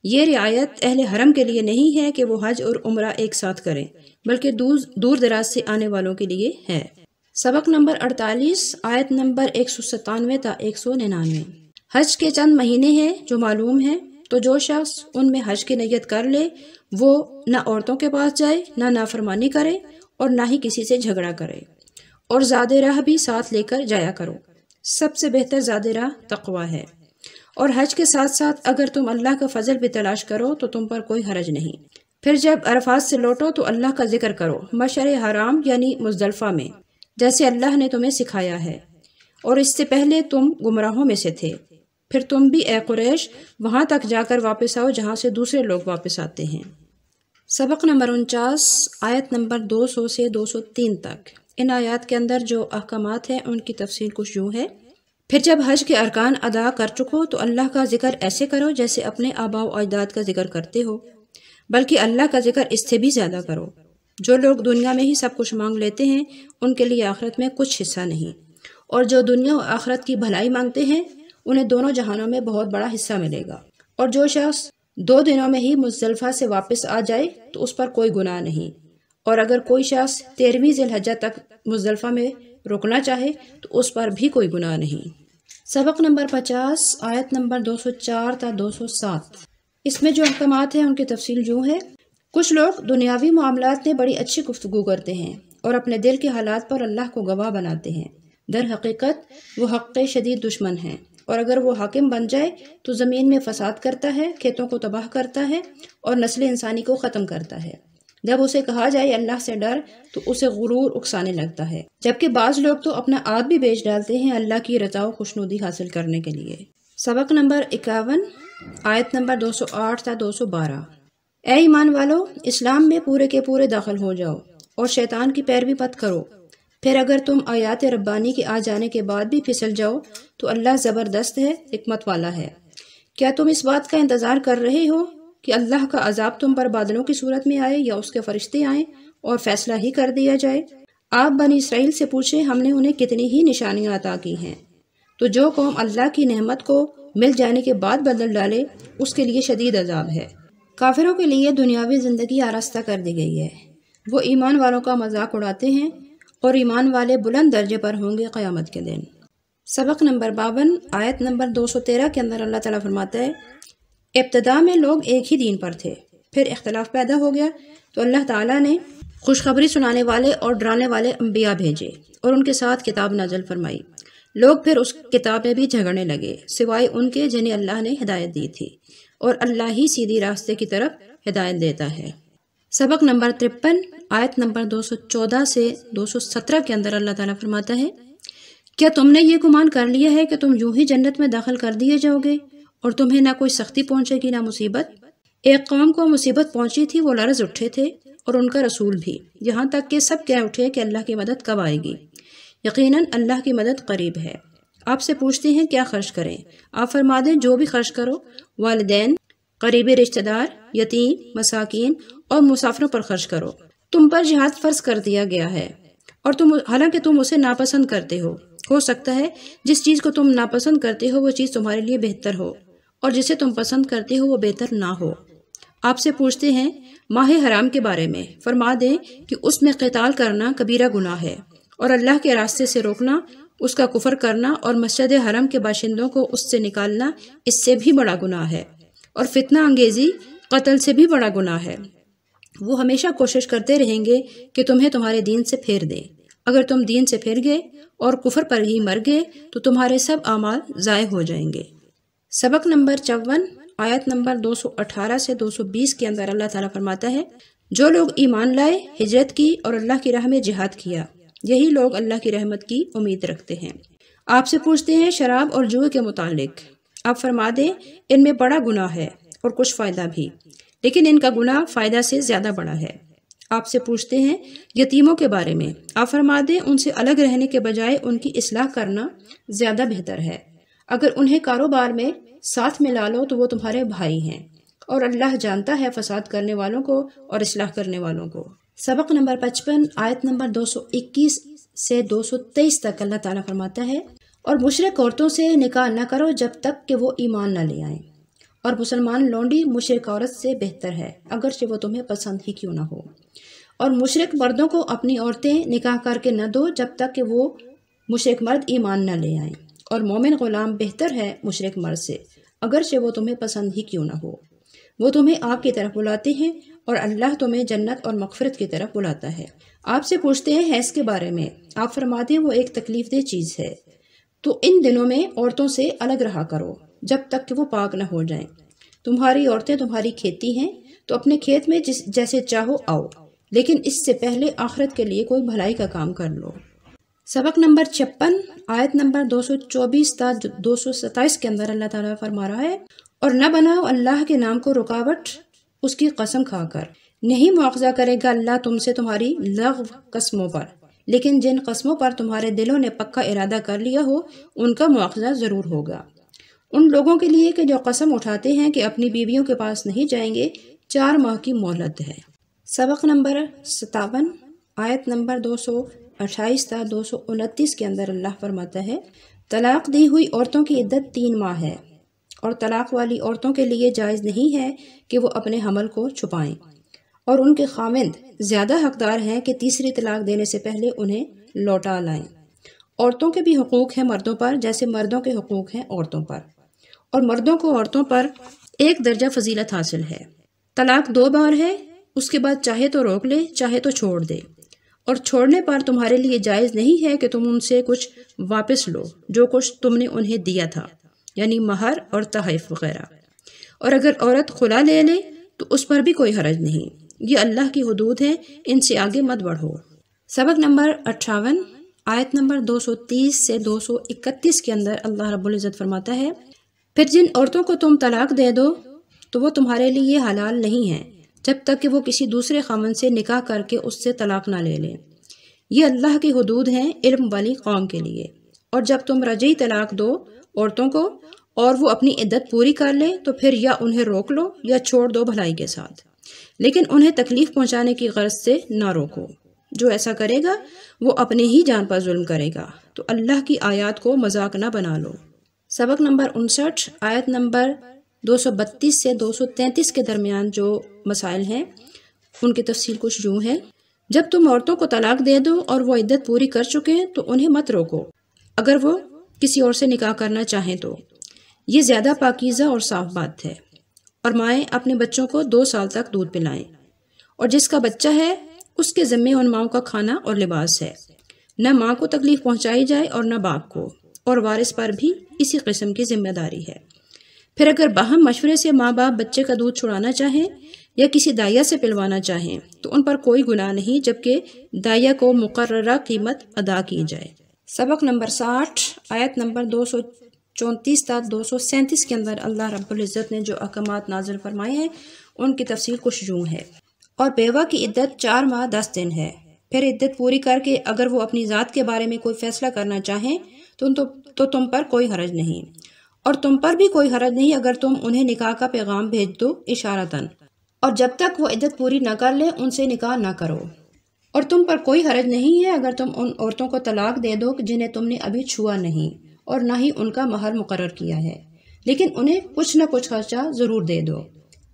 یہ رعایت اہل حرم کے لیے نہیں ہے کہ وہ حج اور عمرہ ایک ساتھ کریں، بلکہ دور دراز سے آنے والوں کے لیے ہے۔ سبق نمبر 48 آیت نمبر 197 تا 199۔ حج کے چند مہینے ہیں جو معلوم ہیں، تو جو شخص ان میں حج کی نیت کر لے وہ نہ عورتوں کے پاس جائے، نہ نافرمانی کرے، اور نہ ہی کسی سے جھگڑا کرے، اور زاد راہ بھی ساتھ لے کر جایا کرو۔ سب سے بہتر زاد راہ تقوی ہے۔ اور حج کے ساتھ ساتھ اگر تم اللہ کا فضل بھی تلاش کرو تو تم پر کوئی حرج نہیں۔ پھر جب عرفات سے لوٹو تو اللہ کا ذکر کرو مشعر حرام یعنی مزدلفہ میں، جیسے اللہ نے تمہیں سکھایا ہے، اور اس سے پہلے تم گمراہوں میں سے تھے۔ پھر تم بھی اے قریش وہاں تک جا کر واپس آؤ جہاں سے دوسرے لوگ واپس آتے ہیں۔ سبق نمبر 49 آیت نمبر 200 سے 203 تک۔ ان آیات کے اندر جو احکامات ہیں ان کی تفصیل کچھ یوں ہے۔ پھر جب حج کے ارکان ادا کر چکو تو اللہ کا ذکر ایسے کرو جیسے اپنے آباء و اجداد کا ذکر کرتے ہو، بلکہ اللہ کا ذکر اس سے بھی زیادہ کرو۔ جو لوگ دنیا میں ہی سب کچھ مانگ لیتے ہیں ان کے لیے آخرت میں کچھ حصہ نہیں، اور جو دنیا و آخرت کی بھلائی مانگتے ہیں انہیں دونوں جہانوں میں بہت بڑا حصہ ملے گا۔ اور جو شخص 2 دنوں میں ہی مزدلفہ سے واپس آ جائے تو اس پر کوئی گناہ نہیں، اور اگر کوئی شخص 13ویں ذی الحجہ تک مزدلفہ میں رکنا چاہے تو اس پر بھی کوئی گناہ نہیں۔ سبق نمبر 50 آیت نمبر 204 تا 207۔ اس میں جو احکامات ہیں ان کی تفصیل یوں ہے۔ کچھ لوگ دنیاوی معاملات میں بڑی اچھی گفتگو کرتے ہیں اور اپنے دل کے حالات پر اللہ کو گواہ بناتے ہیں، در حقیقت وہ حق شدید دشمن ہیں، اور اگر وہ حاکم بن جائے تو زمین میں فساد کرتا ہے، کھیتوں کو تباہ کرتا ہے اور نسل انسانی کو ختم کرتا ہے۔ جب اسے کہا جائے اللہ سے ڈر تو اسے غرور اکسانے لگتا ہے، جبکہ بعض لوگ تو اپنا آپ بھی بیچ ڈالتے ہیں اللہ کی رضا و خوشنودی حاصل کرنے کے لیے۔ سبق نمبر 51 آیت نمبر 208 تا 212۔ اے ایمان والو، اسلام میں پورے کے پورے داخل ہو جاؤ اور شیطان کی پیروی مت کرو۔ پھر اگر تم آیات ربانی کے آ جانے کے بعد بھی پھسل جاؤ تو اللہ زبردست ہے، حکمت والا ہے۔ کیا تم اس بات کا انتظار کر رہے ہو کہ اللہ کا عذاب تم پر بادلوں کی صورت میں آئے یا اس کے فرشتے آئیں اور فیصلہ ہی کر دیا جائے؟ آپ بنی اسرائیل سے پوچھیں ہم نے انہیں کتنی ہی نشانیاں عطا کی ہیں، تو جو قوم اللہ کی نعمت کو مل جانے کے بعد بدل ڈالے اس کے لیے شدید عذاب ہے۔ کافروں کے لیے دنیاوی زندگی آراستہ کر دی گئی ہے، وہ ایمان والوں کا مذاق اڑاتے ہیں اور ایمان والے بلند درجے پر ہوں گے قیامت کے دن۔ سبق نمبر 52 آیت نمبر 213 کے اندر اللہ تعالیٰ فرماتا ہے، ابتدا میں لوگ ایک ہی دین پر تھے، پھر اختلاف پیدا ہو گیا تو اللہ تعالیٰ نے خوشخبری سنانے والے اور ڈرانے والے انبیاء بھیجے اور ان کے ساتھ کتاب نازل فرمائی۔ لوگ پھر اس کتاب میں بھی جھگڑنے لگے سوائے ان کے جنہیں اللہ نے ہدایت دی تھی، اور اللہ ہی سیدھی راستے کی طرف ہدایت دیتا ہے۔ سبق نمبر 53 آیت نمبر 214 سے 217 کے اندر اللہ تعالیٰ فرماتا ہے، کیا تم نے یہ گمان کر لیا ہے کہ تم یوں ہی جنت میں داخل کر دیے جاؤ گے اور تمہیں نہ کوئی سختی پہنچے گی نہ مصیبت؟ ایک قوم کو مصیبت پہنچی تھی، وہ لرز اٹھے تھے اور ان کا رسول بھی، یہاں تک کہ سب کہہ اٹھے کہ اللہ کی مدد کب آئے گی؟ یقیناً اللہ کی مدد قریب ہے۔ آپ سے پوچھتے ہیں کیا خرچ کریں؟ آپ فرما دیں جو بھی خرچ کرو، والدین، قریبی رشتہ دار، یتیم، مساکین اور مسافروں پر خرچ کرو۔ تم پر جہاد فرض کر دیا گیا ہے اور حالانکہ تم اسے ناپسند کرتے ہو سکتا ہے جس چیز کو تم ناپسند کرتے ہو وہ چیز تمہارے لیے بہتر ہو، اور جسے تم پسند کرتے ہو وہ بہتر نہ ہو۔ آپ سے پوچھتے ہیں ماہ حرام کے بارے میں، فرما دیں کہ اس میں قتال کرنا کبیرہ گناہ ہے، اور اللہ کے راستے سے روکنا، اس کا کفر کرنا اور مسجد حرم کے باشندوں کو اس سے نکالنا اس سے بھی بڑا گناہ ہے، اور فتنہ انگیزی قتل سے بھی بڑا گناہ ہے۔ وہ ہمیشہ کوشش کرتے رہیں گے کہ تمہیں تمہارے دین سے پھیر دیں۔ اگر تم دین سے پھر گئے اور کفر پر ہی مر گئے تو تمہارے سب اعمال ضائع ہو جائیں گے۔ سبق نمبر 54 آیت نمبر 218 سے 220 کے اندر اللہ تعالیٰ فرماتا ہے، جو لوگ ایمان لائے، ہجرت کی اور اللہ کی راہ میں جہاد کیا، یہی لوگ اللہ کی رحمت کی امید رکھتے ہیں۔ آپ سے پوچھتے ہیں شراب اور جوئے کے متعلق، آپ فرما دیں ان میں بڑا گناہ ہے اور کچھ فائدہ بھی، لیکن ان کا گناہ فائدہ سے زیادہ بڑا ہے۔ آپ سے پوچھتے ہیں یتیموں کے بارے میں، آپ فرما دیں ان سے الگ رہنے کے بجائے ان کی اصلاح کرنا زیادہ بہتر ہے۔ اگر انہیں کاروبار میں ساتھ ملا لو تو وہ تمہارے بھائی ہیں، اور اللہ جانتا ہے فساد کرنے والوں کو اور اصلاح کرنے والوں کو۔ سبق نمبر 55 آیت نمبر 221 سے 223 تک اللہ تعالیٰ فرماتا ہے، اور مشرک عورتوں سے نکاح نہ کرو جب تک کہ وہ ایمان نہ لے آئیں، اور مسلمان لونڈی مشرک عورت سے بہتر ہے اگرچہ وہ تمہیں پسند ہی کیوں نہ ہو، اور مشرک مردوں کو اپنی عورتیں نکاح کر کے نہ دو جب تک کہ وہ مشرک مرد ایمان نہ لے آئیں، اور مومن غلام بہتر ہے مشرک مرد سے اگرچہ وہ تمہیں پسند ہی کیوں نہ ہو۔ وہ تمہیں آگ کی طرف بلاتے ہیں اور اللہ تمہیں جنت اور مغفرت کی طرف بلاتا ہے۔ آپ سے پوچھتے ہیں حیض کے بارے میں، آپ فرماتے ہیں وہ ایک تکلیف دہ چیز ہے، تو ان دنوں میں عورتوں سے الگ رہا کرو جب تک کہ وہ پاک نہ ہو جائیں۔ تمہاری عورتیں تمہاری کھیتی ہیں تو اپنے کھیت میں جیسے چاہو آؤ، لیکن اس سے پہلے آخرت کے لیے کوئی بھلائی کا کام کر لو۔ سبق نمبر 56 آیت نمبر 224 تا 227 کے اندر اللہ تعالیٰ فرما رہا ہے، اور نہ بناؤ اللہ کے نام کو رکاوٹ اس کی قسم کھا کر، نہیں مواخذہ کرے گا اللہ تم سے تمہاری لغو قسموں پر، لیکن جن قسموں پر تمہارے دلوں نے پکا ارادہ کر لیا ہو ان کا مواخذہ ضرور ہوگا۔ ان لوگوں کے لیے کہ جو قسم اٹھاتے ہیں کہ اپنی بیویوں کے پاس نہیں جائیں گے 4 ماہ کی مہلت ہے۔ سبق نمبر 57 آیت نمبر 228 تا 229 کے اندر اللہ فرماتا ہے، طلاق دی ہوئی عورتوں کی عدت 3 ماہ ہے، اور طلاق والی عورتوں کے لیے جائز نہیں ہے کہ وہ اپنے حمل کو چھپائیں، اور ان کے خاوند زیادہ حقدار ہیں کہ تیسری طلاق دینے سے پہلے انہیں لوٹا لائیں۔ عورتوں کے بھی حقوق ہیں مردوں پر جیسے مردوں کے حقوق ہیں عورتوں پر، اور مردوں کو عورتوں پر 1 درجہ فضیلت حاصل ہے۔ طلاق 2 بار ہے، اس کے بعد چاہے تو روک لے چاہے تو چھوڑ دے، اور چھوڑنے پر تمہارے لیے جائز نہیں ہے کہ تم ان سے کچھ واپس لو جو کچھ تم نے انہیں دیا تھا، یعنی مہر اور تحائف وغیرہ، اور اگر عورت خلا لے لے تو اس پر بھی کوئی حرج نہیں، یہ اللہ کی حدود ہیں، ان سے آگے مت بڑھو۔ سبق نمبر 58 آیت نمبر 230 سے 231 کے اندر اللہ رب العزت فرماتا ہے، پھر جن عورتوں کو تم طلاق دے دو تو وہ تمہارے لیے حلال نہیں ہیں جب تک کہ وہ کسی دوسرے خاوند سے نکاح کر کے اس سے طلاق نہ لے لیں، یہ اللہ کی حدود ہیں علم والی قوم کے لیے۔ اور جب تم رجعی طلاق دو عورتوں کو اور وہ اپنی عدت پوری کر لیں تو پھر یا انہیں روک لو یا چھوڑ دو بھلائی کے ساتھ، لیکن انہیں تکلیف پہنچانے کی غرض سے نہ روکو۔ جو ایسا کرے گا وہ اپنے ہی جان پر ظلم کرے گا، تو اللہ کی آیات کو مذاق نہ بنا لو۔ سبق نمبر 59، آیت نمبر 232 سے 233 کے درمیان جو مسائل ہیں ان کی تفصیل کچھ یوں ہے۔ جب تم عورتوں کو طلاق دے دو اور وہ عدت پوری کر چکے ہیں تو انہیں مت روکو، اگر وہ کسی اور سے نکاح کرنا چاہیں تو یہ زیادہ پاکیزہ اور صاف بات ہے۔ اور مائیں اپنے بچوں کو 2 سال تک دودھ پلائیں، اور جس کا بچہ ہے اس کے ذمے ان ماؤں کا کھانا اور لباس ہے، نہ ماں کو تکلیف پہنچائی جائے اور نہ باپ کو، اور وارث پر بھی اسی قسم کی ذمہ داری ہے۔ پھر اگر باہم مشورے سے ماں باپ بچے کا دودھ چھڑانا چاہیں یا کسی دائیا سے پلوانا چاہیں تو ان پر کوئی گناہ نہیں، جبکہ دائیا کو مقررہ قیمت ادا کی جائے۔ سبق نمبر 60، آیت نمبر 234 تا 237 کے اندر اللہ رب العزت نے جو احکامات نازل فرمائے ہیں ان کی تفصیل کچھ یوں ہے۔ اور بیوہ کی عدت 4 ماہ 10 دن ہے، پھر عدت پوری کر کے اگر وہ اپنی ذات کے بارے میں کوئی فیصلہ کرنا چاہیں تو تم پر کوئی حرج نہیں، اور تم پر بھی کوئی حرج نہیں اگر تم انہیں نکاح کا پیغام بھیج دو اشارتاً، اور جب تک وہ عدت پوری نہ کر لیں ان سے نکاح نہ کرو۔ اور تم پر کوئی حرج نہیں ہے اگر تم ان عورتوں کو طلاق دے دو جنہیں تم نے ابھی چھوا نہیں اور نہ ہی ان کا مہر مقرر کیا ہے، لیکن انہیں کچھ نہ کچھ خرچہ ضرور دے دو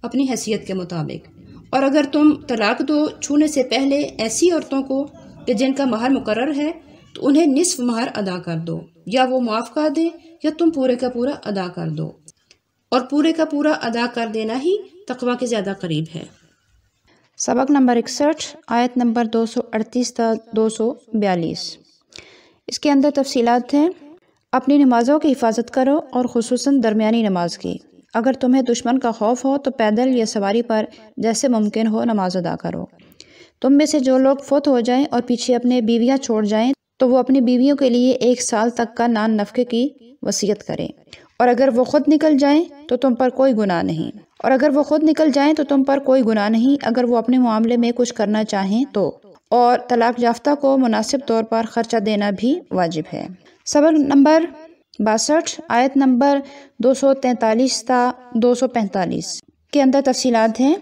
اپنی حیثیت کے مطابق۔ اور اگر تم طلاق دو چھونے سے پہلے ایسی عورتوں کو کہ جن کا مہر مقرر ہے تو انہیں نصف مہر ادا کر دو، یا وہ معاف کر دیں یا تم پورے کا پورا ادا کر دو، اور پورے کا پورا ادا کر دینا ہی تقوی کے زیادہ قریب ہے۔ سبق نمبر 61، آیت نمبر 238 تا 242۔ اس کے اندر تفصیلات ہیں۔ اپنی نمازوں کی حفاظت کرو اور خصوصاً درمیانی نماز کی۔ اگر تمہیں دشمن کا خوف ہو تو پیدل یا سواری پر جیسے ممکن ہو نماز ادا کرو۔ تم میں سے جو لوگ فوت ہو جائیں اور پیچھے اپنے بیویاں چھوڑ جائیں تو وہ اپنی بیویوں کے لیے 1 سال تک کا نان نفقے کی وصیت کریں، اور اگر وہ خود نکل جائیں تو تم پر کوئی گناہ نہیں، اگر وہ اپنے معاملے میں کچھ کرنا چاہیں تو، اور طلاق یافتہ کو مناسب طور پر خرچہ دینا بھی واجب ہے۔ سبق نمبر 62، آیت نمبر 243 تا 245 کے اندر تفصیلات ہیں۔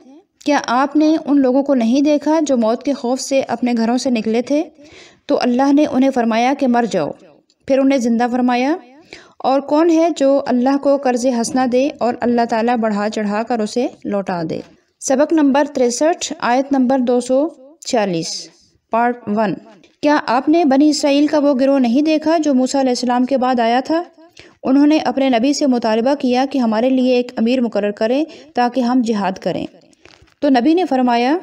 کیا آپ نے ان لوگوں کو نہیں دیکھا جو موت کے خوف سے اپنے گھروں سے نکلے تھے تو اللہ نے انہیں فرمایا کہ مر جاؤ، پھر انہیں زندہ فرمایا؟ اور کون ہے جو اللہ کو قرض حسنہ دے اور اللہ تعالیٰ بڑھا چڑھا کر اسے لوٹا دے؟ سبق نمبر 63، آیت نمبر 246، پارٹ 1۔ کیا آپ نے بنی اسرائیل کا وہ گروہ نہیں دیکھا جو موسیٰ علیہ السلام کے بعد آیا تھا؟ انہوں نے اپنے نبی سے مطالبہ کیا کہ ہمارے لیے ایک امیر مقرر کریں تاکہ ہم جہاد کریں، تو نبی نے فرمایا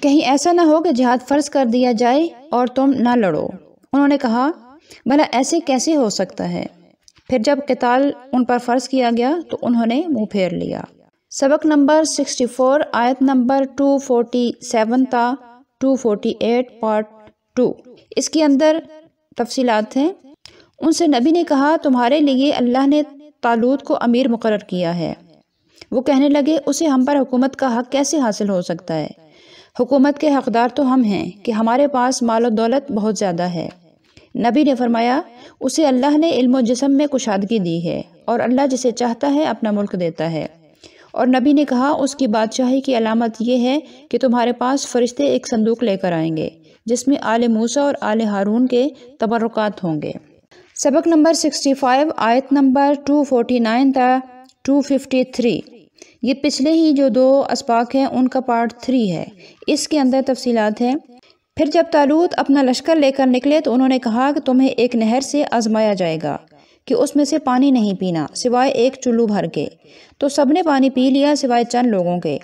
کہیں ایسا نہ ہو کہ جہاد فرض کر دیا جائے اور تم نہ لڑو۔ انہوں نے کہا بھلا ایسے کیسے ہو سکتا ہے؟ پھر جب قتال ان پر فرض کیا گیا تو انہوں نے منہ پھیر لیا۔ سبق نمبر 64، آیت نمبر 247 تا 248، پارٹ 2۔ اس کے اندر تفصیلات ہیں۔ ان سے نبی نے کہا تمہارے لیے اللہ نے طالوت کو امیر مقرر کیا ہے۔ وہ کہنے لگے اسے ہم پر حکومت کا حق کیسے حاصل ہو سکتا ہے؟ حکومت کے حقدار تو ہم ہیں کہ ہمارے پاس مال و دولت بہت زیادہ ہے۔ نبی نے فرمایا اسے اللہ نے علم و جسم میں کشادگی دی ہے، اور اللہ جسے چاہتا ہے اپنا ملک دیتا ہے۔ اور نبی نے کہا اس کی بادشاہی کی علامت یہ ہے کہ تمہارے پاس فرشتے ایک صندوق لے کر آئیں گے جس میں آل موسیٰ اور آل ہارون کے تبرکات ہوں گے۔ سبق نمبر 65، آیت نمبر 249 تا 253۔ یہ پچھلے ہی جو 2 اسباق ہیں ان کا پارٹ 3 ہے۔ اس کے اندر تفصیلات ہیں۔ پھر جب طالوت اپنا لشکر لے کر نکلے تو انہوں نے کہا کہ تمہیں ایک نہر سے آزمایا جائے گا کہ اس میں سے پانی نہیں پینا سوائے ایک چلو بھر کے، تو سب نے پانی پی لیا سوائے چند لوگوں کے،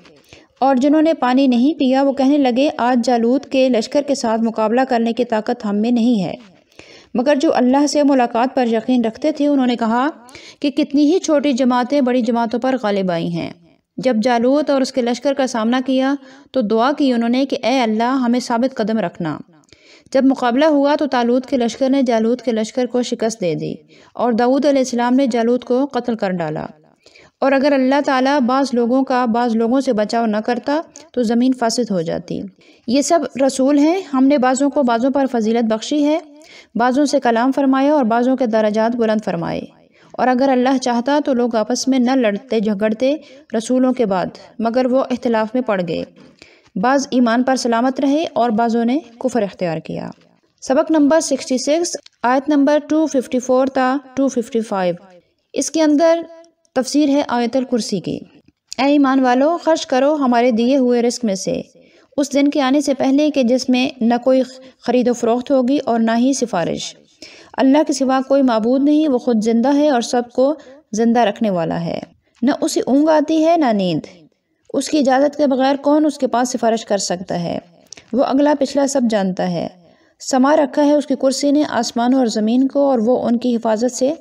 اور جنہوں نے پانی نہیں پیا وہ کہنے لگے آج جالوت کے لشکر کے ساتھ مقابلہ کرنے کی طاقت ہم میں نہیں ہے۔ مگر جو اللہ سے ملاقات پر یقین رکھتے تھے انہوں نے کہا کہ کتنی ہی چھوٹی جماعتیں بڑی جماعتوں پر غالب آئی ہیں۔ جب جالوت اور اس کے لشکر کا سامنا کیا تو دعا کی انہوں نے کہ اے اللہ ہمیں ثابت قدم رکھنا۔ جب مقابلہ ہوا تو طالوت کے لشکر نے جالوت کے لشکر کو شکست دے دی، اور داؤد علیہ السلام نے جالوت کو قتل کر ڈالا۔ اور اگر اللہ تعالیٰ بعض لوگوں کا بعض لوگوں سے بچاؤ نہ کرتا تو زمین فاسد ہو جاتی۔ یہ سب رسول ہیں، ہم نے بعضوں کو بعضوں پر فضیلت بخشی ہے، بعضوں سے کلام فرمایا اور بعضوں کے درجات بلند فرمائے، اور اگر اللہ چاہتا تو لوگ آپس میں نہ لڑتے جھگڑتے رسولوں کے بعد، مگر وہ اختلاف میں پڑ گئے، بعض ایمان پر سلامت رہے اور بعضوں نے کفر اختیار کیا۔ سبق نمبر 66 آیت نمبر 254 تا 255، اس کے اندر تفسیر ہے آیت الکرسی کی۔ اے ایمان والو، خرچ کرو ہمارے دیے ہوئے رزق میں سے اس دن کے آنے سے پہلے کہ جس میں نہ کوئی خرید و فروخت ہوگی اور نہ ہی سفارش۔ اللہ کے سوا کوئی معبود نہیں، وہ خود زندہ ہے اور سب کو زندہ رکھنے والا ہے۔ نہ اسے اونگ آتی ہے نہ نیند، اس کی اجازت کے بغیر کون اس کے پاس سفارش کر سکتا ہے؟ وہ اگلا پچھلا سب جانتا ہے۔ سما رکھا ہے اس کی کرسی نے آسمانوں اور زمین کو، اور وہ ان کی حفاظت سے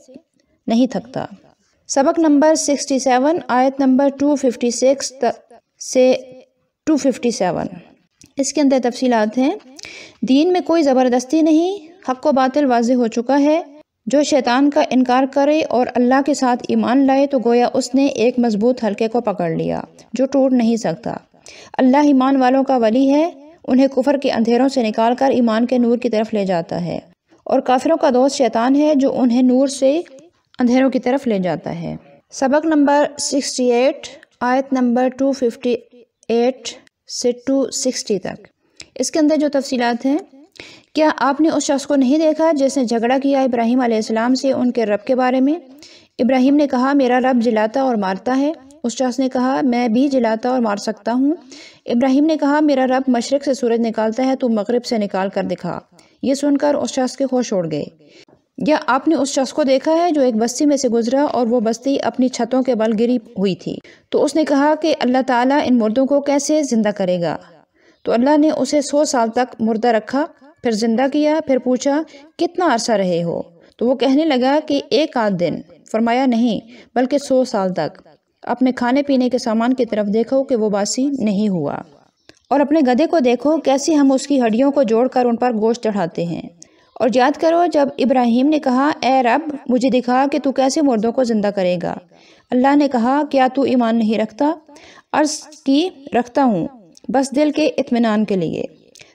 نہیں تھکتا۔ سبق نمبر 67 آیت نمبر 256 سے 257، اس کے اندر تفصیلات ہیں۔ دین میں کوئی زبردستی نہیں، حق و باطل واضح ہو چکا ہے۔ جو شیطان کا انکار کرے اور اللہ کے ساتھ ایمان لائے تو گویا اس نے ایک مضبوط حلقے کو پکڑ لیا جو ٹوٹ نہیں سکتا۔ اللہ ایمان والوں کا ولی ہے، انہیں کفر کے اندھیروں سے نکال کر ایمان کے نور کی طرف لے جاتا ہے، اور کافروں کا دوست شیطان ہے جو انہیں نور سے اندھیروں کی طرف لے جاتا ہے۔ سبق نمبر 68 آیت نمبر 258 سے 260 تک، اس کے اندر جو تفصیلات ہیں۔ کیا آپ نے اس شخص کو نہیں دیکھا جس نے جھگڑا کیا ابراہیم علیہ السلام سے ان کے رب کے بارے میں؟ ابراہیم نے کہا میرا رب جلاتا اور مارتا ہے۔ اس شخص نے کہا میں بھی جلاتا اور مار سکتا ہوں۔ ابراہیم نے کہا میرا رب مشرق سے سورج نکالتا ہے، تو مغرب سے نکال کر دکھا۔ یہ سن کر اس شخص کے ہوش اڑ گئے۔ یا آپ نے اس شخص کو دیکھا ہے جو ایک بستی میں سے گزرا اور وہ بستی اپنی چھتوں کے بل گری ہوئی تھی، تو اس نے کہا کہ اللہ تعالیٰ ان مردوں کو کیسے زندہ کرے گا؟ تو اللہ نے اسے 100 سال تک مردہ رکھا، پھر زندہ کیا، پھر پوچھا کتنا عرصہ رہے ہو؟ تو وہ کہنے لگا کہ 1 آدھ دن۔ فرمایا نہیں بلکہ 100 سال تک۔ اپنے کھانے پینے کے سامان کی طرف دیکھو کہ وہ باسی نہیں ہوا، اور اپنے گدھے کو دیکھو کیسے ہم اس کی ہڈیوں کو جوڑ کر ان پر گوشت چڑھاتے ہیں۔ اور یاد کرو جب ابراہیم نے کہا اے رب مجھے دکھا کہ تو کیسے مردوں کو زندہ کرے گا؟ اللہ نے کہا کیا تو ایمان نہیں رکھتا؟ عرض کی رکھتا ہوں، بس دل کے اطمینان کے لیے۔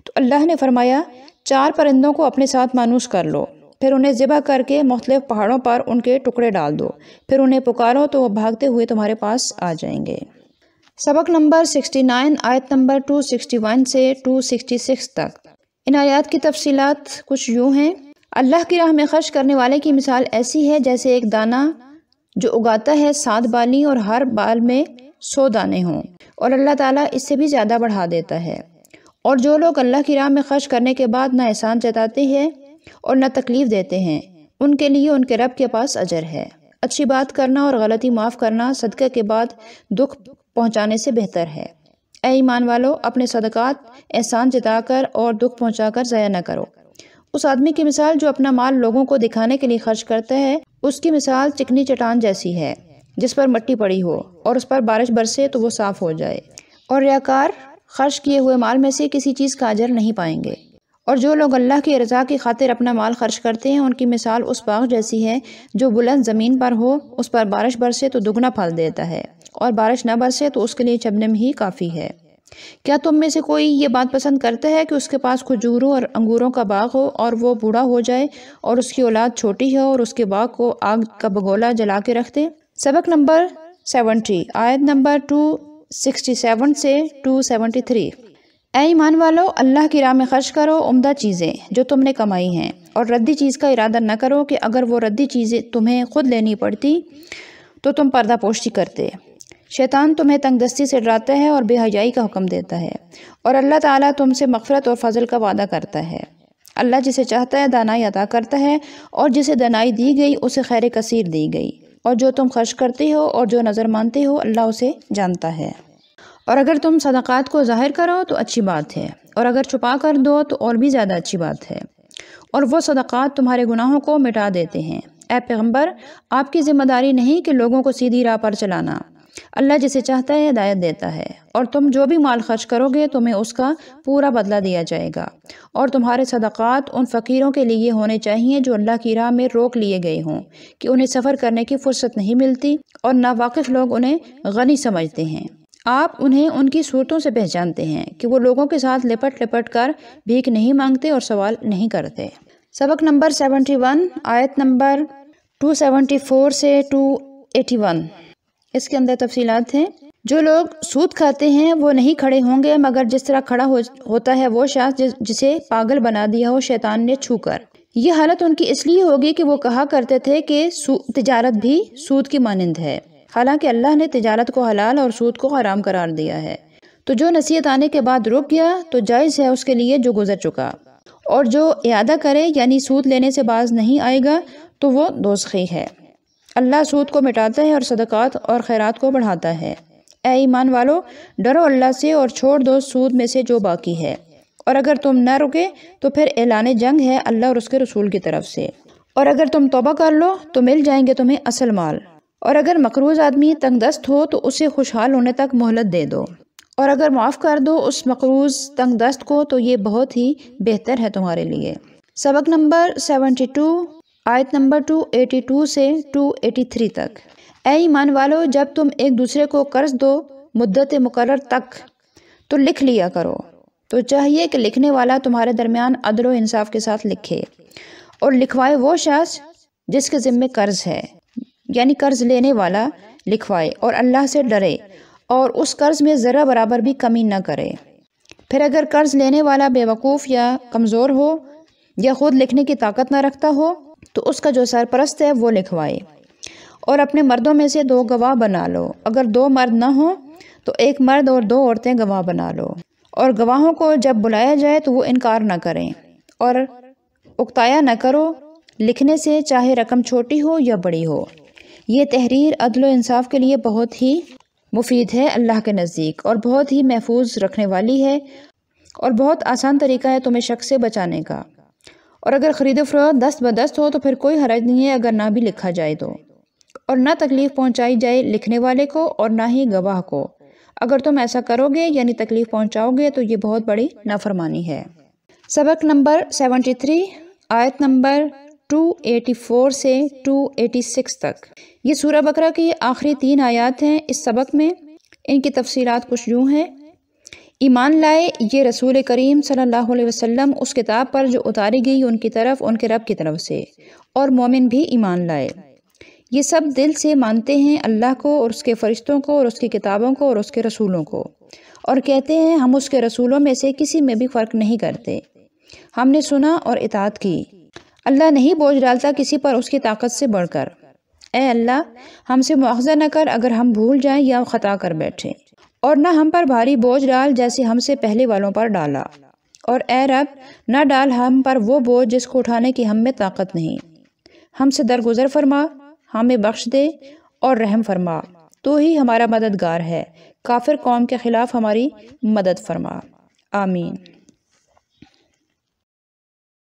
تو اللہ نے فرمایا 4 پرندوں کو اپنے ساتھ مانوس کر لو، پھر انہیں ذبح کر کے مختلف پہاڑوں پر ان کے ٹکڑے ڈال دو، پھر انہیں پکارو تو وہ بھاگتے ہوئے تمہارے پاس آ جائیں گے۔ سبق نمبر 69 آیت نمبر 261 سے 266 تک، ان آیات کی تفصیلات کچھ یوں ہیں۔ اللہ کی راہ میں خرچ کرنے والے کی مثال ایسی ہے جیسے ایک دانہ جو اگاتا ہے 7 بالی اور ہر بال میں 100 دانے ہوں، اور اللہ تعالیٰ اس سے بھی زیادہ بڑھا دیتا ہے۔ اور جو لوگ اللہ کی راہ میں خرچ کرنے کے بعد نہ احسان جتاتے ہیں اور نہ تکلیف دیتے ہیں، ان کے لیے ان کے رب کے پاس اجر ہے۔ اچھی بات کرنا اور غلطی معاف کرنا صدقے کے بعد دکھ پہنچانے سے بہتر ہے۔ اے ایمان والو، اپنے صدقات احسان جتا کر اور دکھ پہنچا کر ضائع نہ کرو۔ اس آدمی کی مثال جو اپنا مال لوگوں کو دکھانے کے لیے خرچ کرتا ہے، اس کی مثال چکنی چٹان جیسی ہے جس پر مٹی پڑی ہو اور اس پر بارش برسے تو وہ صاف ہو جائے۔ اور ریاکار خرچ کیے ہوئے مال میں سے کسی چیز کا اجر نہیں پائیں گے۔ اور جو لوگ اللہ کی رضا کی خاطر اپنا مال خرچ کرتے ہیں، ان کی مثال اس باغ جیسی ہے جو بلند زمین پر ہو، اس پر بارش برسے تو دگنا پھل دیتا ہے، اور بارش نہ برسے تو اس کے لیے چبنم ہی کافی ہے۔ کیا تم میں سے کوئی یہ بات پسند کرتا ہے کہ اس کے پاس کھجوروں اور انگوروں کا باغ ہو اور وہ بوڑھا ہو جائے اور اس کی اولاد چھوٹی ہو اور اس کے باغ کو آگ کا بگولا جلا کے رکھ دے؟ سبق نمبر 70 آیت نمبر 267 سے 273، اے ایمان والو، اللہ کی راہ میں خرچ کرو عمدہ چیزیں جو تم نے کمائی ہیں، اور ردی چیز کا ارادہ نہ کرو کہ اگر وہ ردی چیزیں تمہیں خود لینی پڑتی تو تم پردہ پوشی کرتے۔ شیطان تمہیں تنگ دستی سے ڈراتا ہے اور بے حیائی کا حکم دیتا ہے، اور اللہ تعالیٰ تم سے مغفرت اور فضل کا وعدہ کرتا ہے۔ اللہ جسے چاہتا ہے دانائی عطا کرتا ہے، اور جسے دانائی دی گئی اسے خیر کثیر دی گئی۔ اور جو تم خرچ کرتے ہو اور جو نظر مانتے ہو اللہ اسے جانتا ہے۔ اور اگر تم صدقات کو ظاہر کرو تو اچھی بات ہے، اور اگر چھپا کر دو تو اور بھی زیادہ اچھی بات ہے، اور وہ صدقات تمہارے گناہوں کو مٹا دیتے ہیں۔ اے پیغمبر، آپ کی ذمہ داری نہیں کہ لوگوں کو سیدھی راہ پر چلانا، اللہ جسے چاہتا ہے ہدایت دیتا ہے۔ اور تم جو بھی مال خرچ کرو گے تمہیں اس کا پورا بدلہ دیا جائے گا، اور تمہارے صدقات ان فقیروں کے لیے ہونے چاہیے جو اللہ کی راہ میں روک لیے گئے ہوں، کہ انہیں سفر کرنے کی فرصت نہیں ملتی اور ناواقف لوگ انہیں غنی سمجھتے ہیں۔ آپ انہیں ان کی صورتوں سے پہچانتے ہیں کہ وہ لوگوں کے ساتھ لپٹ لپٹ کر بھیک نہیں مانگتے اور سوال نہیں کرتے۔ سبق نمبر 71 آیت نمبر 274 سے 281 اس کے اندر تفصیلات ہیں۔ جو لوگ سود کھاتے ہیں وہ نہیں کھڑے ہوں گے مگر جس طرح کھڑا ہوتا ہے وہ شخص جسے پاگل بنا دیا ہو شیطان نے چھو کر۔ یہ حالت ان کی اس لیے ہوگی کہ وہ کہا کرتے تھے کہ تجارت بھی سود کی مانند ہے، حالانکہ اللہ نے تجارت کو حلال اور سود کو حرام قرار دیا ہے۔ تو جو نصیحت آنے کے بعد رک گیا تو جائز ہے اس کے لیے جو گزر چکا، اور جو اعادہ کرے یعنی سود لینے سے باز نہیں آئے گا تو وہ دوزخی ہے۔ اللہ سود کو مٹاتا ہے اور صدقات اور خیرات کو بڑھاتا ہے۔ اے ایمان والو، ڈرو اللہ سے اور چھوڑ دو سود میں سے جو باقی ہے، اور اگر تم نہ رکے تو پھر اعلان جنگ ہے اللہ اور اس کے رسول کی طرف سے، اور اگر تم توبہ کر لو تو مل جائیں گے تمہیں اصل مال، اور اگر مقروض آدمی تنگ دست ہو تو اسے خوشحال ہونے تک مہلت دے دو، اور اگر معاف کر دو اس مقروض تنگ دست کو تو یہ بہت ہی بہتر ہے تمہارے لیے۔ سبق نمبر 72 آیت نمبر 282 سے 283 تک۔ اے ایمان والو، جب تم ایک دوسرے کو قرض دو مدت مقرر تک تو لکھ لیا کرو، تو چاہیے کہ لکھنے والا تمہارے درمیان عدل و انصاف کے ساتھ لکھے، اور لکھوائے وہ شخص جس کے ذمے قرض ہے، یعنی قرض لینے والا لکھوائے اور اللہ سے ڈرے اور اس قرض میں ذرہ برابر بھی کمی نہ کرے۔ پھر اگر قرض لینے والا بے وقوف یا کمزور ہو یا خود لکھنے کی طاقت نہ رکھتا ہو تو اس کا جو سرپرست ہے وہ لکھوائے، اور اپنے مردوں میں سے 2 گواہ بنا لو، اگر 2 مرد نہ ہوں تو 1 مرد اور 2 عورتیں گواہ بنا لو، اور گواہوں کو جب بلایا جائے تو وہ انکار نہ کریں، اور اکتایا نہ کرو لکھنے سے، چاہے رقم چھوٹی ہو یا بڑی ہو۔ یہ تحریر عدل و انصاف کے لیے بہت ہی مفید ہے اللہ کے نزدیک، اور بہت ہی محفوظ رکھنے والی ہے، اور بہت آسان طریقہ ہے تمہیں شک سے بچانے کا۔ اور اگر خرید و فروخت دست بدست ہو تو پھر کوئی حرج نہیں ہے اگر نہ بھی لکھا جائے تو، اور نہ تکلیف پہنچائی جائے لکھنے والے کو اور نہ ہی گواہ کو۔ اگر تم ایسا کرو گے یعنی تکلیف پہنچاؤ گے تو یہ بہت بڑی نافرمانی ہے۔ سبق نمبر 73 آیت نمبر 284 سے 286 تک۔ یہ سورہ بقرہ کی آخری 3 آیات ہیں اس سبق میں۔ ان کی تفصیلات کچھ یوں ہیں۔ ایمان لائے یہ رسول کریم صلی اللہ علیہ وسلم اس کتاب پر جو اتاری گئی ان کی طرف ان کے رب کی طرف سے، اور مومن بھی ایمان لائے۔ یہ سب دل سے مانتے ہیں اللہ کو اور اس کے فرشتوں کو اور اس کی کتابوں کو اور اس کے رسولوں کو، اور کہتے ہیں ہم اس کے رسولوں میں سے کسی میں بھی فرق نہیں کرتے، ہم نے سنا اور اطاعت کی۔ اللہ نہیں بوجھ ڈالتا کسی پر اس کی طاقت سے بڑھ کر۔ اے اللہ، ہم سے مواخذہ نہ کر اگر ہم بھول جائیں یا خطا کر بیٹھیں، اور نہ ہم پر بھاری بوجھ ڈال جیسے ہم سے پہلے والوں پر ڈالا، اور اے رب نہ ڈال ہم پر وہ بوجھ جس کو اٹھانے کی ہم میں طاقت نہیں۔ ہم سے درگزر فرما، ہمیں بخش دے اور رحم فرما، تو ہی ہمارا مددگار ہے، کافر قوم کے خلاف ہماری مدد فرما۔ آمین۔